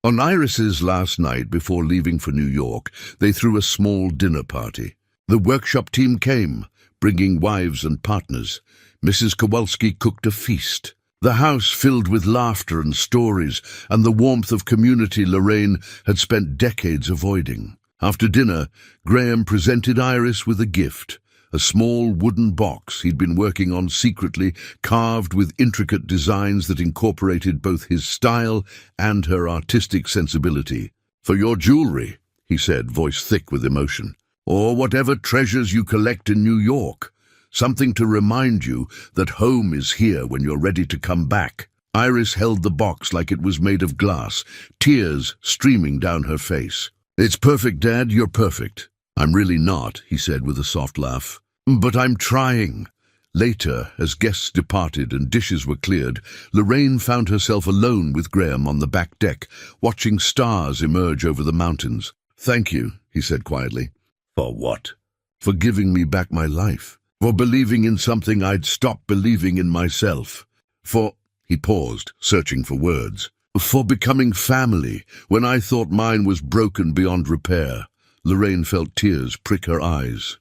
On Iris's last night before leaving for New York, they threw a small dinner party. The workshop team came, bringing wives and partners. Mrs. Kowalski cooked a feast. The house filled with laughter and stories and the warmth of community Lorraine had spent decades avoiding. After dinner, Graham presented Iris with a gift, a small wooden box he'd been working on secretly, carved with intricate designs that incorporated both his style and her artistic sensibility. "For your jewelry," he said, voice thick with emotion, "or whatever treasures you collect in New York. Something to remind you that home is here when you're ready to come back." Iris held the box like it was made of glass, tears streaming down her face. "It's perfect, Dad, you're perfect." "I'm really not," he said with a soft laugh. "But I'm trying." Later, as guests departed and dishes were cleared, Lorraine found herself alone with Graham on the back deck, watching stars emerge over the mountains. "Thank you," he said quietly. "For what?" "For giving me back my life. For believing in something I'd stopped believing in myself. For—" he paused, searching for words. "For becoming family, when I thought mine was broken beyond repair." Lorraine felt tears prick her eyes.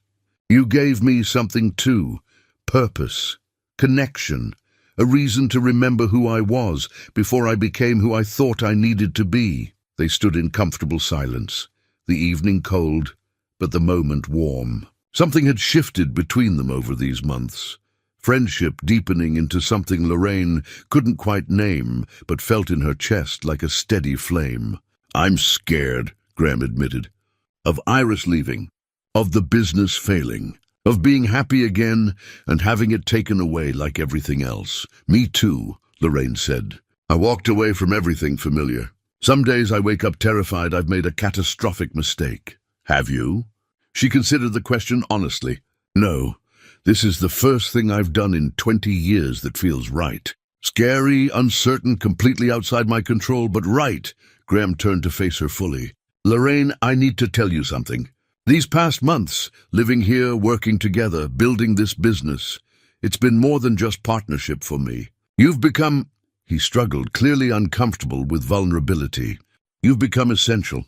"You gave me something too. Purpose. Connection. A reason to remember who I was before I became who I thought I needed to be." They stood in comfortable silence, the evening cold, but the moment warm. Something had shifted between them over these months. Friendship deepening into something Lorraine couldn't quite name, but felt in her chest like a steady flame. "I'm scared," Graham admitted. "Of Iris leaving. Of the business failing. Of being happy again and having it taken away like everything else." "Me too," Lorraine said. "I walked away from everything familiar. Some days I wake up terrified I've made a catastrophic mistake." "Have you?" She considered the question honestly. "No. This is the first thing I've done in 20 years that feels right. Scary, uncertain, completely outside my control, but right." Graham turned to face her fully. "Lorraine, I need to tell you something. These past months, living here, working together, building this business, it's been more than just partnership for me. You've become—" he struggled, clearly uncomfortable with vulnerability. "You've become essential.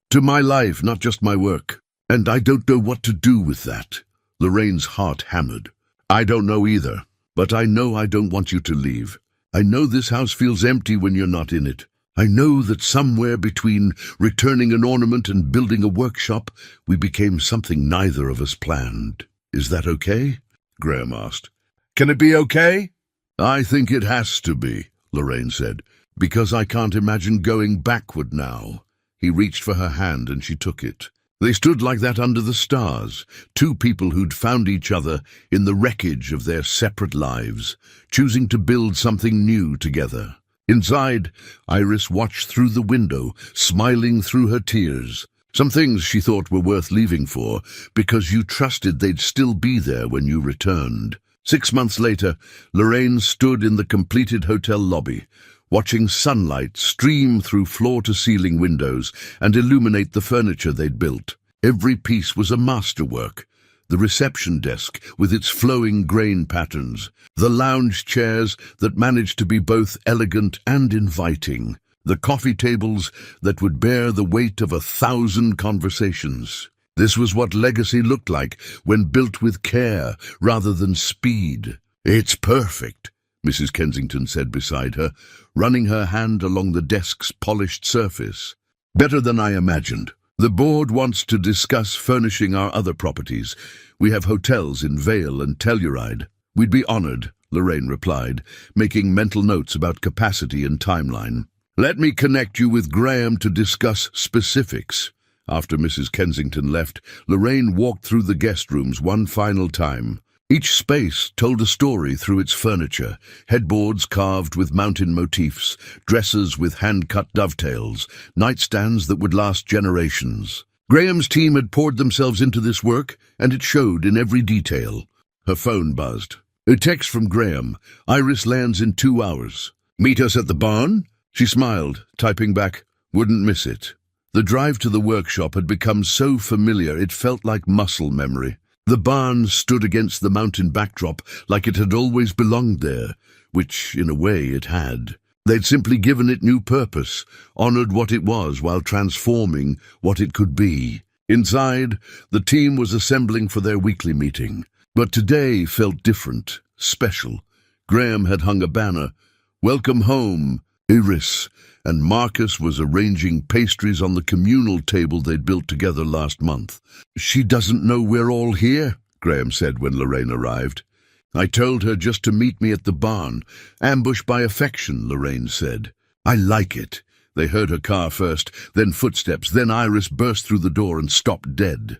To my life, not just my work. And I don't know what to do with that." Lorraine's heart hammered. "I don't know either, but I know I don't want you to leave. I know this house feels empty when you're not in it. I know that somewhere between returning an ornament and building a workshop, we became something neither of us planned. Is that okay?" Graham asked. "Can it be okay?" "I think it has to be," Lorraine said, "because I can't imagine going backward now." He reached for her hand and she took it. They stood like that under the stars, two people who'd found each other in the wreckage of their separate lives, choosing to build something new together. Inside, Iris watched through the window, smiling through her tears. Some things she thought were worth leaving for, because you trusted they'd still be there when you returned. 6 months later, Lorraine stood in the completed hotel lobby, watching sunlight stream through floor-to-ceiling windows and illuminate the furniture they'd built. Every piece was a masterwork. The reception desk with its flowing grain patterns, the lounge chairs that managed to be both elegant and inviting, the coffee tables that would bear the weight of 1,000 conversations. This was what legacy looked like when built with care rather than speed. "It's perfect," Mrs. Kensington said beside her, running her hand along the desk's polished surface. "Better than I imagined. The board wants to discuss furnishing our other properties. We have hotels in Vale and Telluride." "We'd be honored," Lorraine replied, making mental notes about capacity and timeline. "Let me connect you with Graham to discuss specifics." After Mrs. Kensington left, Lorraine walked through the guest rooms one final time. Each space told a story through its furniture: headboards carved with mountain motifs, dressers with hand-cut dovetails, nightstands that would last generations. Graham's team had poured themselves into this work, and it showed in every detail. Her phone buzzed. A text from Graham. "Iris lands in 2 hours. Meet us at the barn?" She smiled, typing back, "Wouldn't miss it." The drive to the workshop had become so familiar it felt like muscle memory. The barn stood against the mountain backdrop like it had always belonged there, which, in a way, it had. They'd simply given it new purpose, honored what it was while transforming what it could be. Inside, the team was assembling for their weekly meeting. But today felt different, special. Graham had hung a banner, "Welcome home, Iris," and Marcus was arranging pastries on the communal table they'd built together last month. "She doesn't know we're all here," Graham said when Lorraine arrived. "I told her just to meet me at the barn. Ambush by affection," Lorraine said. "I like it." They heard her car first, then footsteps, then Iris burst through the door and stopped dead.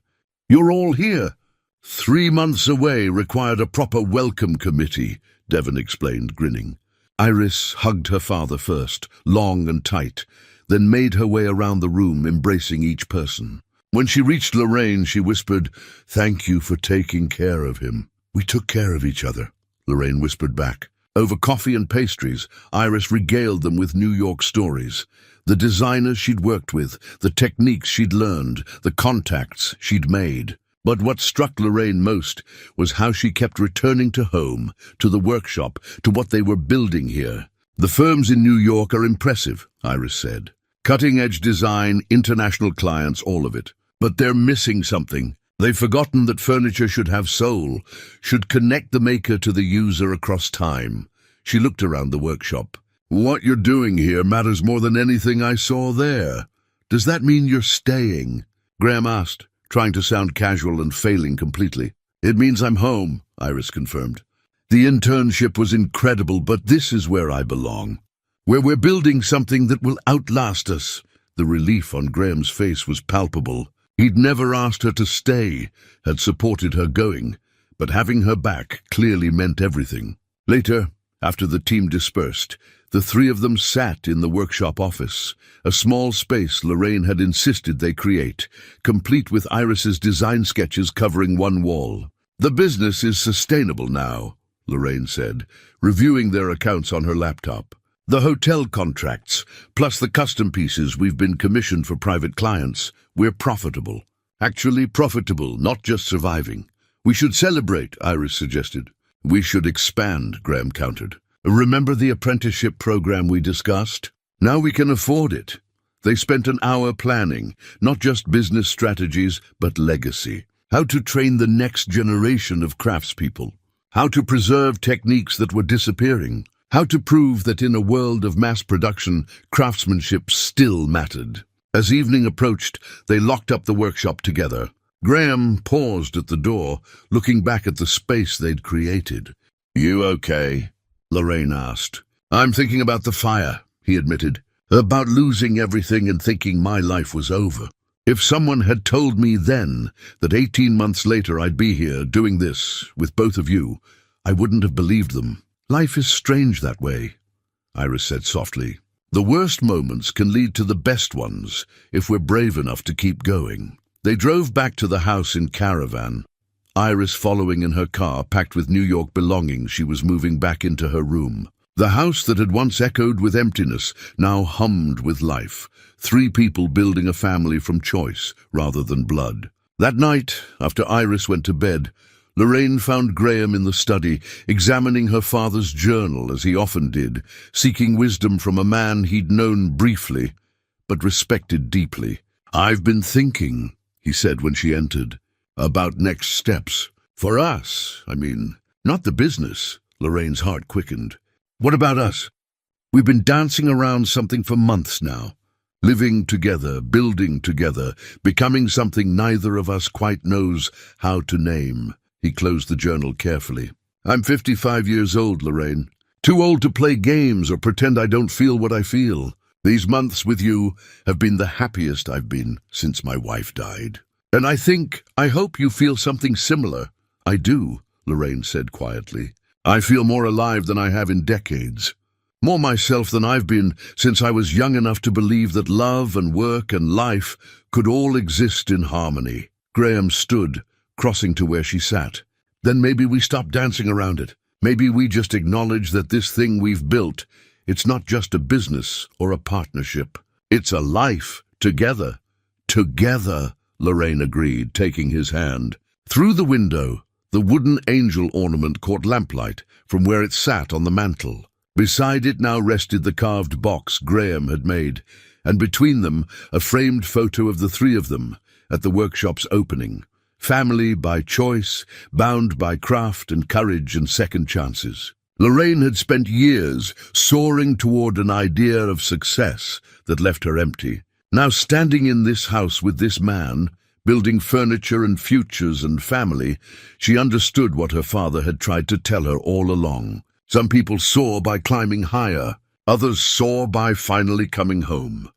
"You're all here." 3 months away required a proper welcome committee, Devon explained, grinning. Iris hugged her father first, long and tight, then made her way around the room, embracing each person. When she reached Lorraine, she whispered, "Thank you for taking care of him." "We took care of each other," Lorraine whispered back. Over coffee and pastries, Iris regaled them with New York stories. The designers she'd worked with, the techniques she'd learned, the contacts she'd made. But what struck Lorraine most was how she kept returning to home, to the workshop, to what they were building here. "The firms in New York are impressive," Iris said. "Cutting-edge design, international clients, all of it. But they're missing something. They've forgotten that furniture should have soul, should connect the maker to the user across time." She looked around the workshop. "What you're doing here matters more than anything I saw there. Does that mean you're staying?" Graham asked, trying to sound casual and failing completely. "It means I'm home," Iris confirmed. "The internship was incredible, but this is where I belong. Where we're building something that will outlast us." The relief on Graham's face was palpable. He'd never asked her to stay, had supported her going, but having her back clearly meant everything. Later, after the team dispersed, the three of them sat in the workshop office, a small space Lorraine had insisted they create, complete with Iris's design sketches covering one wall. "The business is sustainable now," Lorraine said, reviewing their accounts on her laptop. "The hotel contracts, plus the custom pieces we've been commissioned for private clients, we're profitable. Actually profitable, not just surviving. We should celebrate," Iris suggested. "We should expand," Graham countered. "Remember the apprenticeship program we discussed? Now we can afford it." They spent an hour planning, not just business strategies, but legacy. How to train the next generation of craftspeople. How to preserve techniques that were disappearing. How to prove that in a world of mass production, craftsmanship still mattered. As evening approached, they locked up the workshop together. Graham paused at the door, looking back at the space they'd created. "You okay?" Lorraine asked. "I'm thinking about the fire," he admitted. "About losing everything and thinking my life was over. If someone had told me then that 18 months later I'd be here doing this with both of you, I wouldn't have believed them. Life is strange that way," Iris said softly. "The worst moments can lead to the best ones if we're brave enough to keep going." They drove back to the house in caravan, Iris following in her car packed with New York belongings she was moving back into her room. The house that had once echoed with emptiness now hummed with life. 3 people building a family from choice rather than blood. That night, after Iris went to bed, Lorraine found Graham in the study, examining her father's journal as he often did, seeking wisdom from a man he'd known briefly, but respected deeply. "I've been thinking," he said when she entered, "about next steps. For us, I mean, not the business." Lorraine's heart quickened. "What about us? We've been dancing around something for months now. Living together, building together, becoming something neither of us quite knows how to name." He closed the journal carefully. "I'm 55 years old, Lorraine. Too old to play games or pretend I don't feel what I feel. These months with you have been the happiest I've been since my wife died. And I hope you feel something similar." "I do," Lorraine said quietly. "I feel more alive than I have in decades. More myself than I've been since I was young enough to believe that love and work and life could all exist in harmony." Graham stood, crossing to where she sat. "Then maybe we stop dancing around it. Maybe we just acknowledge that this thing we've built, it's not just a business or a partnership. It's a life together." "Together," Lorraine agreed, taking his hand. Through the window, the wooden angel ornament caught lamplight from where it sat on the mantel. Beside it now rested the carved box Graham had made, and between them a framed photo of the three of them at the workshop's opening. Family by choice, bound by craft and courage and second chances. Lorraine had spent years soaring toward an idea of success that left her empty. Now standing in this house with this man, building furniture and futures and family, she understood what her father had tried to tell her all along. Some people soar by climbing higher, others soar by finally coming home.